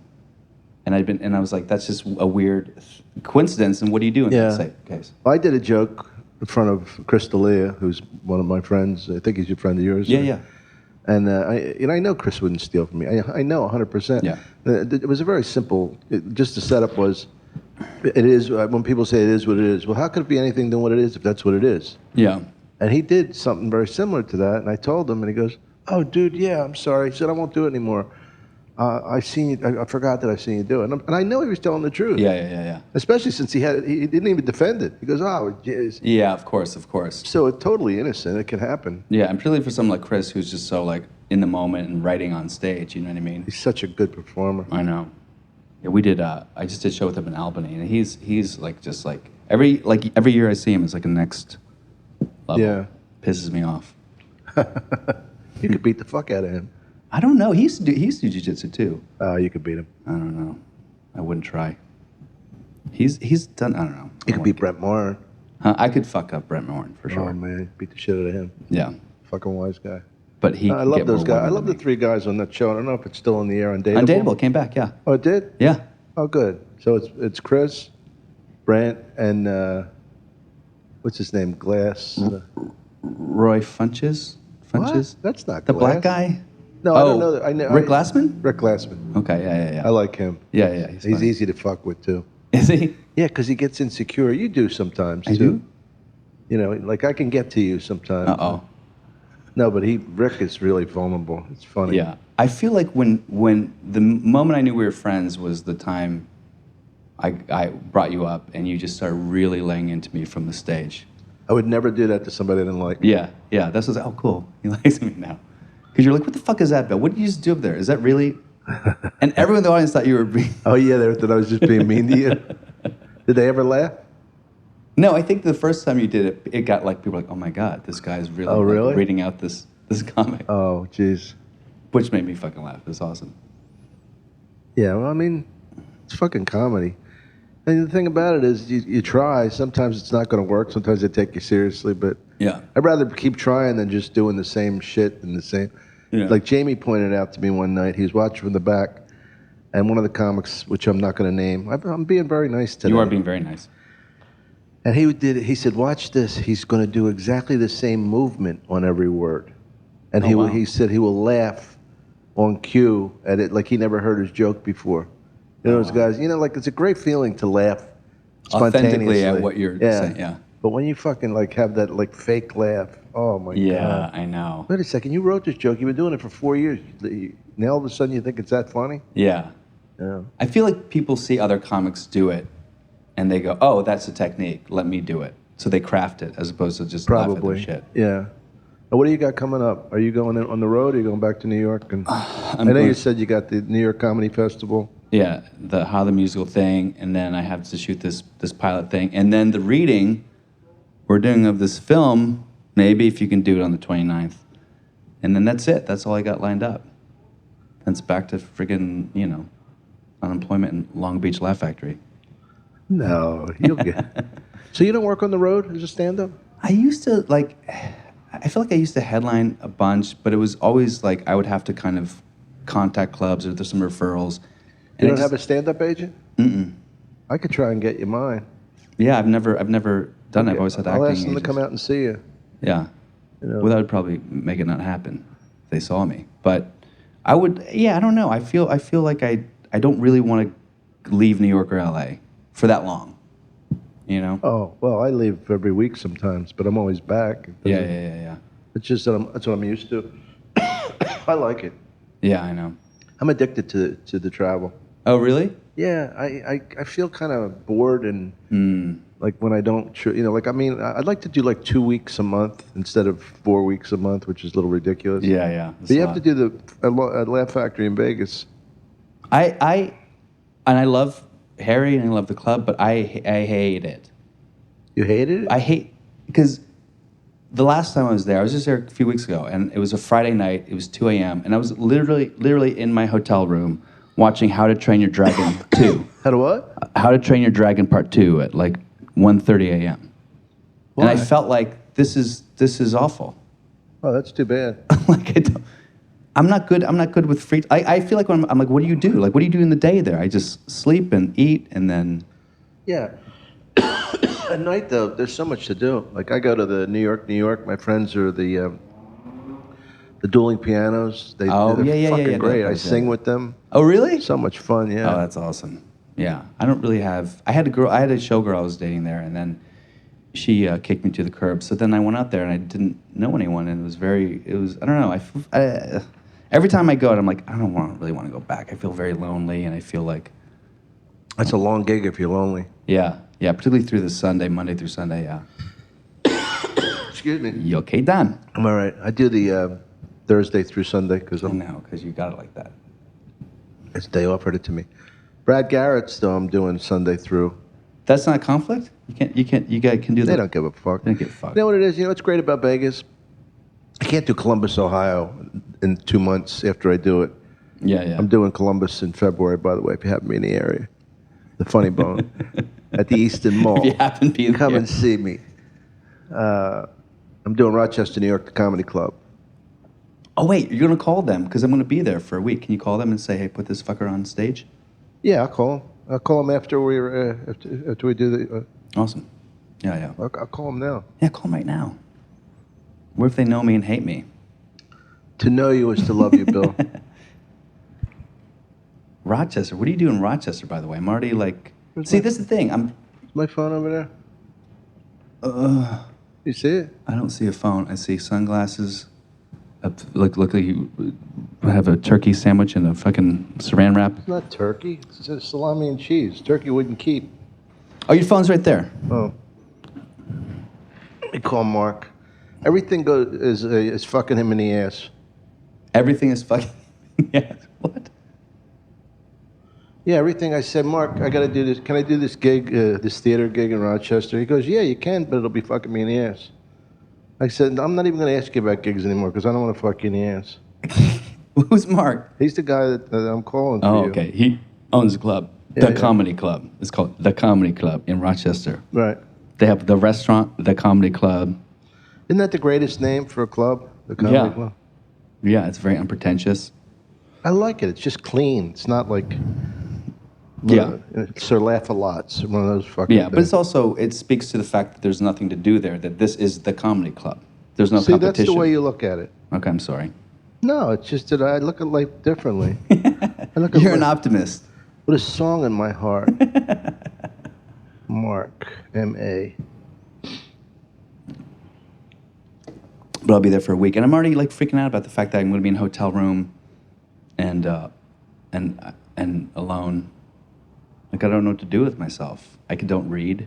And I was like, that's just a weird coincidence. And what do you do in that case? I did a joke in front of Chris D'Elia, who's one of my friends. I think he's a friend of yours. Yeah. And I know Chris wouldn't steal from me. I know 100%. Yeah. It was a very simple. Just the setup was, it is when people say it is what it is. Well, how could it be anything than what it is if that's what it is? Yeah. And he did something very similar to that. And I told him, and he goes, "Oh, dude, yeah, I'm sorry." He said, "I won't do it anymore. I seen you. I forgot that I seen you do it." And I know he was telling the truth. Yeah. Especially since he didn't even defend it. He goes, "Oh, jeez." Yeah, of course. So it's totally innocent. It can happen. Yeah, and particularly for someone like Chris, who's just so like in the moment and writing on stage. You know what I mean? He's such a good performer. I know. Yeah, we did. I just did a show with him in Albany, and he's like just like every year I see him, it's like a next level. Yeah. Pisses me off. You could beat the fuck out of him. I don't know. He used to do jiu-jitsu too. You could beat him. I don't know. I wouldn't try. He's done. I don't know. You could beat Brent Morin. I could fuck up Brent Morin for sure. Oh man, beat the shit out of him. Yeah. Fucking wise guy. But he. I can love get those more guys. I women love than the me. 3 guys on that show. I don't know if it's still on the air. Undateable. Undateable came back. Yeah. Oh, it did? Yeah. Oh, good. So it's Chris, Brent, and what's his name? Glass. Roy Funches. Funches? What? That's not The Glass. black guy? No, I don't know. I know Rick Glassman? Rick Glassman. Okay, yeah. I like him. Yeah, He's funny. easy to fuck with too. Is he? Yeah, because he gets insecure. You do sometimes I too. do? You know, like I can get to you sometimes. Uh-oh. No, but Rick is really vulnerable. It's funny. Yeah. I feel like when the moment I knew we were friends was the time I brought you up and you just started really laying into me from the stage. I would never do that to somebody I didn't like. Yeah. That's what's, oh, cool. He likes me now. Because you're like, what the fuck is that, Bill? What did you just do up there? Is that really? And everyone in the audience thought you were being... Oh, yeah, they thought I was just being mean to you. Did they ever laugh? No, I think the first time you did it, it got like, people were like, oh my God, this guy's really, Oh, really? Like, reading out this comic. Oh, jeez. Which made me fucking laugh. It was awesome. Yeah, well, I mean, it's fucking comedy. And the thing about it is you try. Sometimes it's not going to work. Sometimes they take you seriously. But Yeah. I'd rather keep trying than just doing the same shit and the same. Yeah. Like Jamie pointed out to me one night. He was watching from the back. And one of the comics, which I'm not going to name, I'm being very nice today. You are being very nice. And he said, watch this. He's going to do exactly the same movement on every word. And Oh, wow. he said he will laugh on cue at it like he never heard his joke before. You know, those guys, you know, like it's a great feeling to laugh spontaneously. Authentically at what you're saying, yeah. But when you fucking like have that like fake laugh, oh my Yeah, God. I know. Wait a second, you wrote this joke. You've been doing it for 4 years. Now all of a sudden you think it's that funny? Yeah. Yeah. I feel like people see other comics do it and they go, oh, that's a technique. Let me do it. So they craft it as opposed to just laugh at their shit. Yeah. Now, what do you got coming up? Are you going on the road or are you going back to New York? And I know you said you got the New York Comedy Festival. Yeah, the musical thing, and then I have to shoot this pilot thing. And then the reading we're doing of this film, maybe if you can do it on the 29th. And then that's it. That's all I got lined up. Then it's back to friggin', you know, unemployment in Long Beach Laugh Factory. No, you'll get. So you don't work on the road as a stand-up? I used to, like, I feel like I used to headline a bunch, but it was always like I would have to kind of contact clubs or there's some referrals. You don't have a stand-up agent? Mm-mm. I could try and get you mine. Yeah, I've never done it. I've always had acting I'll ask them to agents. come out and see you. Yeah. You know. Well, that would probably make it not happen if they saw me. But I would, yeah, I don't know. I feel like I don't really want to leave New York or LA for that long, you know? Oh, well, I leave every week sometimes, but I'm always back. Yeah. It's just that that's what I'm used to. I like it. Yeah, I know. I'm addicted to the travel. Oh, really? Yeah, I feel kind of bored and like when I don't, you know, like I mean, I'd like to do like 2 weeks a month instead of 4 weeks a month, which is a little ridiculous. Yeah. But you have to do the Laugh Factory in Vegas. I love Harry and I love the club, but I hate it. You hated it? Because the last time I was just there a few weeks ago, and it was a Friday night. It was 2 a.m., and I was literally in my hotel room watching How to Train Your Dragon 2. How to what? How to Train Your Dragon Part 2 at like 1:30 a.m. Why? And I felt like this is awful. Oh, that's too bad. Like I'm not good with free. I feel like when I'm like, what do you do? Like, what do you do in the day there? I just sleep and eat, and then. Yeah. At night, though, there's so much to do. Like, I go to the New York. My friends are the dueling pianos. They're fucking great. I sing with them. Oh, really? So much fun, yeah. Oh, that's awesome. Yeah, I don't really have. I had a showgirl I was dating there, and then she kicked me to the curb. So then I went out there, and I didn't know anyone, and it was. I don't know. Every time I go, I'm like, I don't really want to go back. I feel very lonely, and I feel like. That's a long gig if you're lonely. Yeah, particularly through the Sunday, Monday through Sunday, yeah. Excuse me. You okay, Dan? I'm all right. I do the Thursday through Sunday because I know, because you got it like that. It's they offered it to me. Brad Garrett's though I'm doing Sunday through. That's not a conflict? You guys can do that? They don't give a fuck. They don't give a fuck. You know what it is? You know what's great about Vegas? I can't do Columbus, Ohio in 2 months after I do it. Yeah. I'm doing Columbus in February, by the way, if you happen to be in the area. The Funny Bone at the Easton Mall. If you happen to be in Come there. and see me. I'm doing Rochester, New York, the Comedy Club. Oh, wait, you're going to call them because I'm going to be there for a week. Can you call them and say, hey, put this fucker on stage? Yeah, I'll call him. I'll call him after we do the... Awesome. Yeah. I'll call him now. Yeah, call them right now. What if they know me and hate me? To know you is to love you, Bill. Rochester. What do you do in Rochester, by the way? I'm already like. See, this is the thing. Is my phone over there? You see it? I don't see a phone. I see sunglasses. Look like you have a turkey sandwich and a fucking saran wrap. It's not turkey. It's just salami and cheese. Turkey wouldn't keep. Oh, your phone's right there. Oh. Let me call Mark. Everything is fucking him in the ass. Everything is fucking. Yeah. What? Yeah, everything I said, Mark, I gotta do this. Can I do this gig, this theater gig in Rochester? He goes, yeah, you can, but it'll be fucking me in the ass. I said, I'm not even gonna ask you about gigs anymore because I don't want to fuck you in the ass. Who's Mark? He's the guy that I'm calling for Oh, you. okay. He owns a club, the Comedy Club. It's called the Comedy Club in Rochester. Right. They have the restaurant, the Comedy Club. Isn't that the greatest name for a club? The Comedy Club? Yeah, it's very unpretentious. I like it. It's just clean. It's not like... Yeah. Sir Laugh-A-Lots, one of those fucking Yeah, things. but it's also, it speaks to the fact that there's nothing to do there, that this is the Comedy Club. There's no See, competition. that's the way you look at it. Okay, I'm sorry. No, it's just that I look at life differently. I look at You're an life optimist. with a song in my heart. Mark, M.A. But I'll be there for a week. And I'm already like freaking out about the fact that I'm going to be in a hotel room and alone. Like, I don't know what to do with myself. I don't read.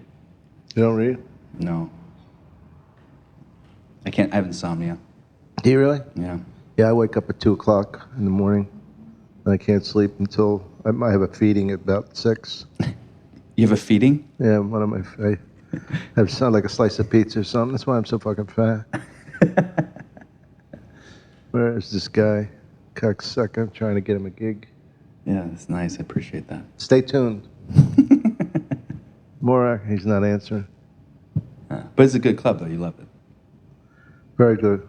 You don't read? No. I can't. I have insomnia. Do you really? Yeah. Yeah, I wake up at 2 o'clock in the morning, and I can't sleep until I might have a feeding at about 6. You have a feeding? Yeah, one of my I have sound like a slice of pizza or something. That's why I'm so fucking fat. Where is this guy, cocksucker, trying to get him a gig? Yeah, that's nice. I appreciate that. Stay tuned. Morak, he's not answering. But it's a good club, though. You love it. Very good.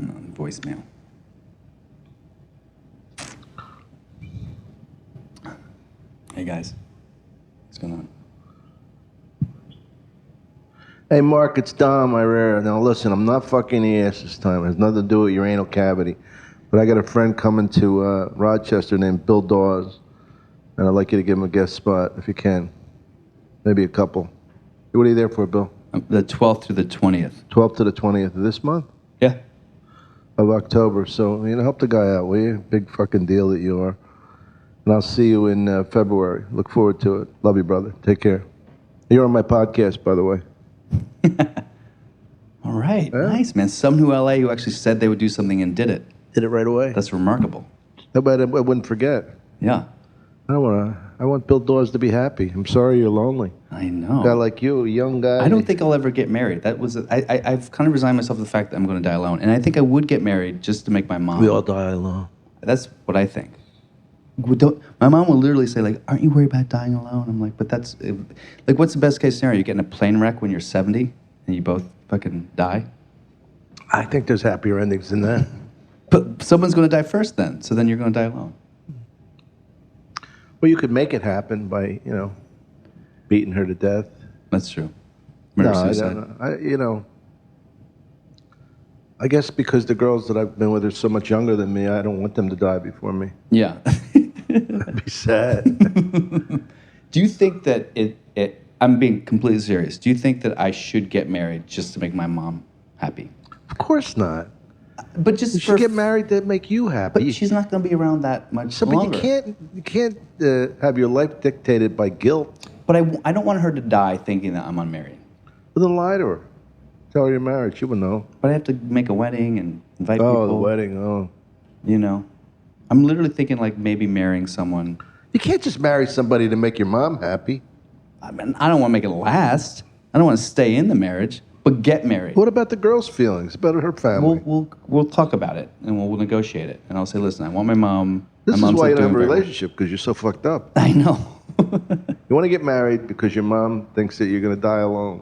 Voicemail. Hey, guys. What's going on? Hey, Mark, it's Dom Irrera. Now, listen, I'm not fucking the ass this time. It has nothing to do with your anal cavity. But I got a friend coming to Rochester named Bill Dawes, and I'd like you to give him a guest spot if you can. Maybe a couple. What are you there for, Bill? The 12th through the 20th. 12th to the 20th of this month? Yeah. Of October. So, help the guy out, will you? Big fucking deal that you are. And I'll see you in February. Look forward to it. Love you, brother. Take care. You're on my podcast, by the way. All right. Yeah. Nice, man. Someone who LA who actually said they would do something and did it. Did it right away. That's remarkable. But I wouldn't forget. Yeah. I want Bill Dawes to be happy. I'm sorry you're lonely. I know. A guy like you, a young guy. I don't think I'll ever get married. I've kind of resigned myself to the fact that I'm going to die alone. And I think I would get married just to make my mom. We all die alone. That's what I think. My mom will literally say, like, aren't you worried about dying alone? I'm like, but that's, like, what's the best case scenario? You get in a plane wreck when you're 70 and you both fucking die? I think there's happier endings than that. But someone's going to die first then, so then you're going to die alone. Well, you could make it happen by, beating her to death. That's true. No, Murder I suicide. don't know. I guess because the girls that I've been with are so much younger than me, I don't want them to die before me. Yeah. That'd be sad. Do you think that I'm being completely serious. Do you think that I should get married just to make my mom happy? Of course not. But just You should get married to make you happy. But she's not going to be around that much But longer. you can't have your life dictated by guilt. But I don't want her to die thinking that I'm unmarried. Well, then lie to her. Tell her you're married. She would know. But I have to make a wedding and invite people. Oh, the wedding. Oh. I'm literally thinking like maybe marrying someone. You can't just marry somebody to make your mom happy. I mean, I don't want to make it last. I don't want to stay in the marriage, but get married. What about the girl's feelings? About her family? We'll talk about it and we'll negotiate it. And I'll say, listen, I want my mom. This my is mom's why not you don't have a doing very well." relationship, because you're so fucked up. I know. You want to get married because your mom thinks that you're going to die alone.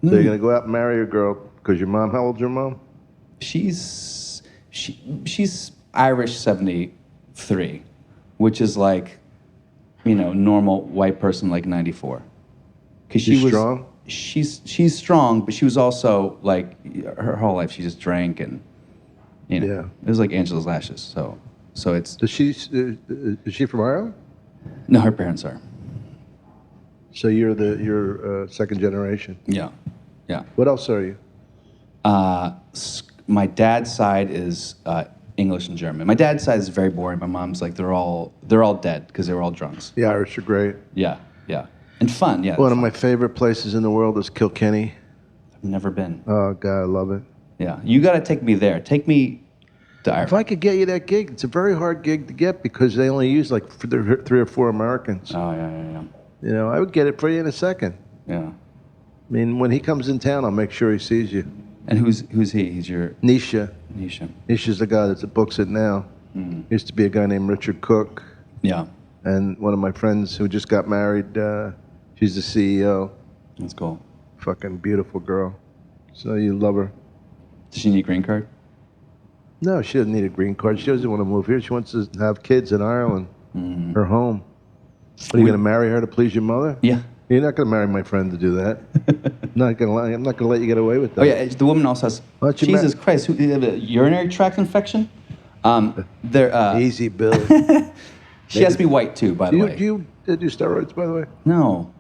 So you're going to go out and marry a girl because your mom, how old's your mom? She's Irish 73, which is like, normal white person like 94. Because She's strong? She's strong, but she was also like her whole life she just drank and You know, Yeah. it was like Angela's Lashes. So it's Is she from Ireland? no, her parents are. So you're second generation. Yeah, yeah. What else are you? My dad's side is English and German. My dad's side is very boring. My mom's like they're all dead because they were all drunks. The Irish are great. Yeah, yeah, and fun. Yeah, One of fun. my favorite places in the world is Kilkenny. I've never been. Oh God, I love it. Yeah, you got to take me there. Take me to Ireland. If I could get you that gig, it's a very hard gig to get because they only use like 3 or 4 Americans. Oh yeah. You know, I would get it for you in a second. Yeah. I mean, when he comes in town, I'll make sure he sees you. And who's he? He's your Nisha. Nisha. Nisha's the guy that books it now. Used to be a guy named Richard Cook. Yeah, And one of my friends who just got married, she's the CEO. that's cool. Fucking beautiful girl. So you love her. Does she need a green card? No, she doesn't need a green card. She doesn't want to move here. She wants to have kids in Ireland, her home. What, are you going to marry her to please your mother? Yeah. You're not going to marry my friend to do that. I'm not going to let you get away with that. Oh yeah, the woman also has. Why don't you Jesus Christ, who have a urinary tract infection? There. Easy, Bill. She has to be white too, by the way. Do you do steroids, by the way? No.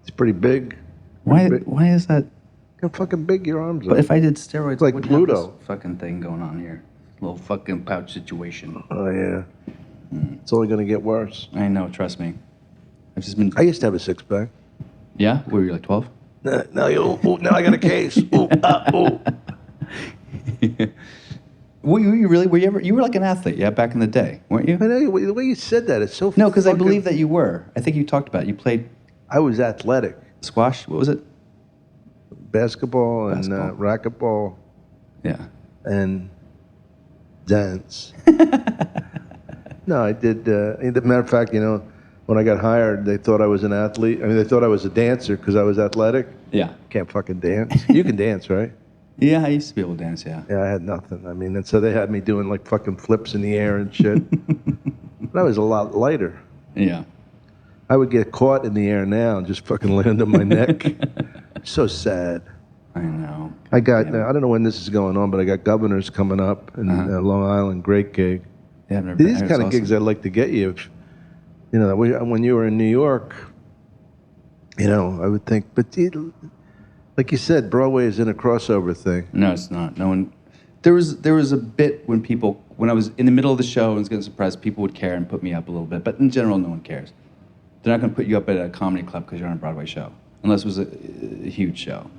It's pretty big. Why? Big. Why is that? Look how fucking big your arms are. But if I did steroids, like I wouldn't have Pluto. this fucking thing going on here. Little fucking pouch situation. Oh, yeah. It's only going to get worse. I know. Trust me. I've just been. I used to have a six-pack. Yeah. Were you like 12? Now I got a case. Ooh. Were you really? Were you ever? You were like an athlete, yeah, back in the day, weren't you? I know the way you said that. It's so No, because I fucking- believe that you were. I think you talked about it. You played I was athletic. squash. What was it? Basketball and Basketball. racquetball Yeah. and dance. No, I did. As a matter of fact, when I got hired, they thought I was an athlete. I mean, they thought I was a dancer because I was athletic. Yeah. Can't fucking dance. You can dance, right? Yeah, I used to be able to dance. Yeah. Yeah, I had nothing. I mean, and so they had me doing like fucking flips in the air and shit. But I was a lot lighter. Yeah. I would get caught in the air now and just fucking land on my neck. So sad. I know. I got, Damn it. I don't know when this is going on, but I got Governors coming up in Long Island. Great gig. Yeah, I've never been These there. kind It's of gigs I'd like to get you. When you were in New York, I would think, but like you said, Broadway is in a crossover thing. No, it's not. No one. There was a bit when I was in the middle of the show and was getting surprised, people would care and put me up a little bit. But in general, no one cares. They're not going to put you up at a comedy club because you're on a Broadway show, unless it was a huge show.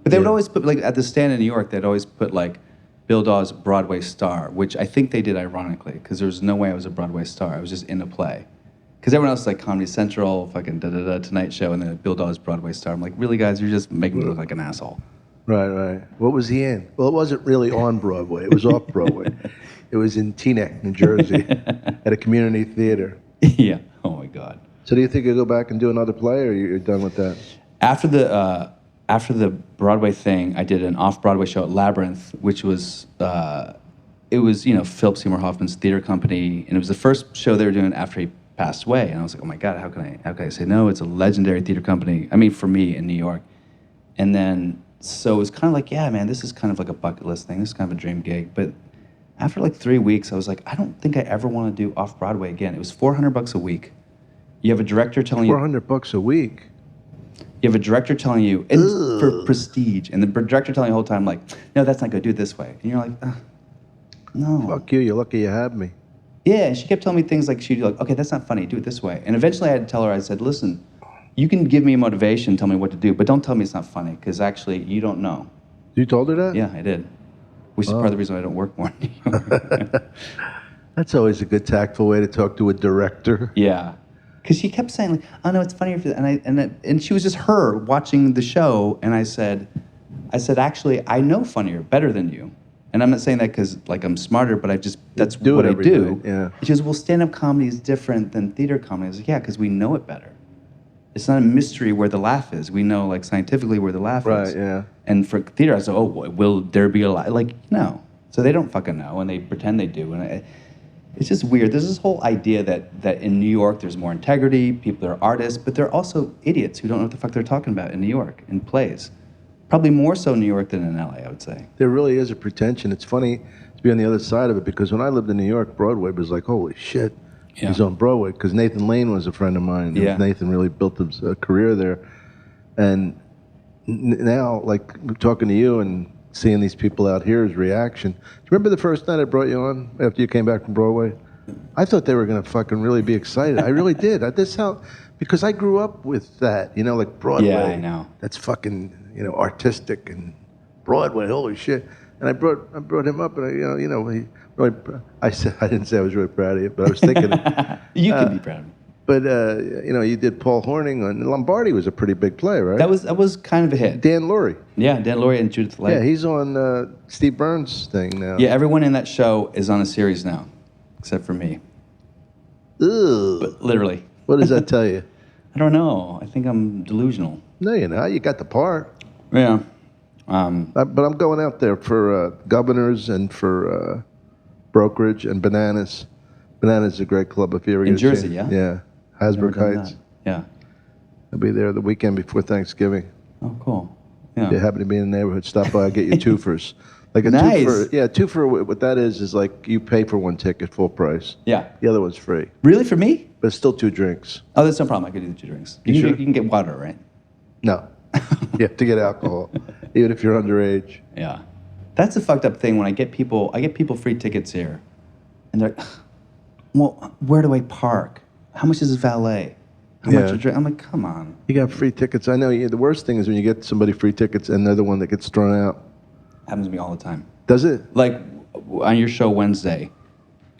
But they would always put, like, at the stand in New York, they'd always put, like, Bill Dawes Broadway star, which I think they did ironically, because there was no way I was a Broadway star. I was just in a play. Because everyone else is like Comedy Central, fucking da-da-da, Tonight Show, and then Bill Dawes Broadway star. I'm like, really, guys? You're just making me look like an asshole. Right. What was he in? Well, it wasn't really on Broadway. It was off Broadway. It was in Teaneck, New Jersey, at a community theater. Yeah. Oh, my God. So do you think you'll go back and do another play, or you're done with that? After the Broadway thing, I did an off-Broadway show at Labyrinth, which was, it was, Philip Seymour Hoffman's theater company, and it was the first show they were doing after he passed away. And I was like, oh my God, how can I say no? It's a legendary theater company. I mean, for me in New York. And then, so it was kind of like, yeah, man, this is kind of like a bucket list thing. This is kind of a dream gig. But after like 3 weeks, I was like, I don't think I ever want to do off-Broadway again. It was $400 a week. You have a director telling you. $400 a week. You have a director telling you, and for prestige, and the director telling you the whole time, like, no, that's not good, do it this way. And you're like, no. Fuck you, you're lucky you have me. Yeah, and she kept telling me things like, she'd be like, okay, that's not funny, do it this way. And eventually I had to tell her, I said, listen, you can give me motivation, tell me what to do, but don't tell me it's not funny, because actually you don't know. You told her that? Yeah, I did. Which is part of the reason I don't work more. That's always a good tactful way to talk to a director. Yeah. Because she kept saying, like, oh no, it's funnier for and she was just her watching the show, and I said, actually, I know funnier, better than you. And I'm not saying that because, like, I'm smarter, but that's do what it I every do. night, yeah. She goes, well, stand-up comedy is different than theater comedy. I was like, yeah, because we know it better. It's not a mystery where the laugh is. We know, like, scientifically where the laugh is. Right, yeah. And for theater, I said, oh, will there be a laugh? Like, no. So they don't fucking know, and they pretend they do. And it's just weird. There's this whole idea that in New York there's more integrity, people are artists, but they're also idiots who don't know what the fuck they're talking about in New York, in plays. Probably more so in New York than in LA, I would say. There really is a pretension. It's funny to be on the other side of it because when I lived in New York, Broadway was like, holy shit, Yeah. he's on Broadway. Because Nathan Lane was a friend of mine. Yeah. Nathan really built his career there. And now, like, talking to you and seeing these people out here, his reaction. Do you remember the first night I brought you on after you came back from Broadway? I thought they were going to fucking really be excited. I really did. Because I grew up with that, like Broadway. Yeah, I know. That's fucking, artistic and Broadway. Holy shit! And I brought him up, and he really. I didn't say I was really proud of you, but I was thinking. You can be proud of me. But you did Paul Horning on Lombardi was a pretty big play, right? That was kind of a hit. Dan Lurie. Yeah, Dan Lurie and Judith Light. Yeah, he's on Steve Burns' thing now. Yeah, everyone in that show is on a series now, except for me. Ugh. But literally. What does that tell you? I don't know. I think I'm delusional. No, you're not. You got the part. Yeah. But I'm going out there for Governors and for Brokerage and Bananas. Bananas is a great club if you ever get In a Jersey, chance. yeah? Yeah. Hasbrook Never done Heights. that. Yeah. I'll be there the weekend before Thanksgiving. Oh, cool. If you Yeah. happen to be in the neighborhood, stop by. I'll get you twofers. Like a Nice. twofer. Yeah, twofer. What that is like you pay for one ticket full price. Yeah. The other one's free, Really, for me? but it's still 2 drinks. Oh, that's no problem. I could do the 2 drinks. You sure? can get water, right? No, you have to get alcohol, even if you're underage. Yeah. That's the fucked up thing when I get people free tickets here. And they're like, well, where do I park? How much is valet? How much Yeah. a drink? I'm like, come on. You got free tickets. I know. The worst thing is when you get somebody free tickets and they're the one that gets thrown out. Happens to me all the time. Does it? Like on your show Wednesday,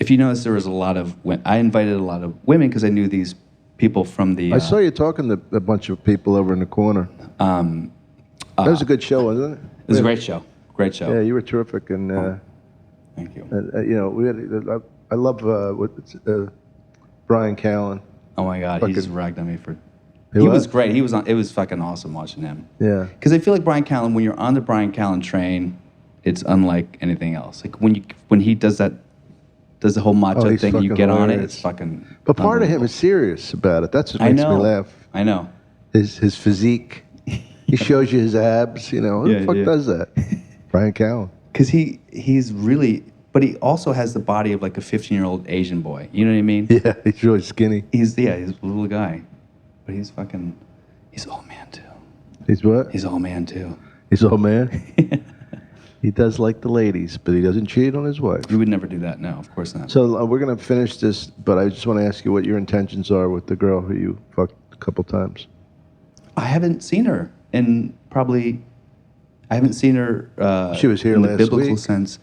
if you notice, there was a lot of I invited a lot of women because I knew these people from the. I saw you talking to a bunch of people over in the corner. That was a good show, wasn't it? It was a great show. Great show. Yeah, you were terrific, and Thank you. we had. I love Brian Callen. Oh my God, he just ragged on me for. He He what? was great. He was on. It was fucking awesome watching him. Yeah. Because I feel like Brian Callen, when you're on the Brian Callen train, it's unlike anything else. Like when he does the whole macho he's thing, and you fucking get on it, hilarious. it's fucking. But part of him unbelievable. is serious about it. That's what I makes know. me laugh. I know. His physique. He shows you his abs. Who Yeah, the fuck yeah. does that? Brian Callen. Because he's really, but he also has the body of like a 15-year-old Asian boy. You know what I mean? Yeah, he's really skinny. He's a little guy, but he's all man too. He's what? He's all man too. He's old man. He does like the ladies, but he doesn't cheat on his wife. You would never do that. No, of course not. So we're gonna finish this, but I just want to ask you what your intentions are with the girl who you fucked a couple times. I haven't seen her in probably. I haven't seen her. She was here in the last biblical week. sense.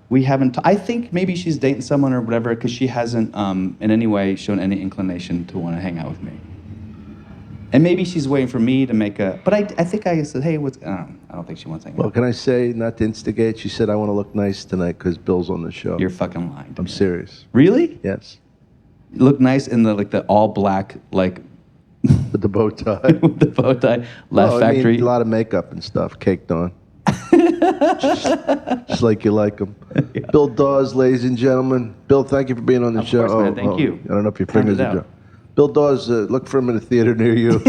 We haven't. I think maybe she's dating someone or whatever because she hasn't in any way shown any inclination to want to hang out with me. And maybe she's waiting for me to make a. But I think I said, hey, what's? I don't think she wants to hang Well, out. can I say, not to instigate, she said, I want to look nice tonight because Bill's on the show. You're fucking lying. to I'm me. serious. Really? Yes. You look nice in the all black With the bow tie. with the bow tie. Laugh Oh, Factory. a lot of makeup and stuff caked on. just like you like them. Yeah. Bill Dawes, ladies and gentlemen. Bill, thank you for being on the Of show. course, man. Thank you. I don't know if your Pound fingers it are out. dry. Bill Dawes, look for him in a theater near you.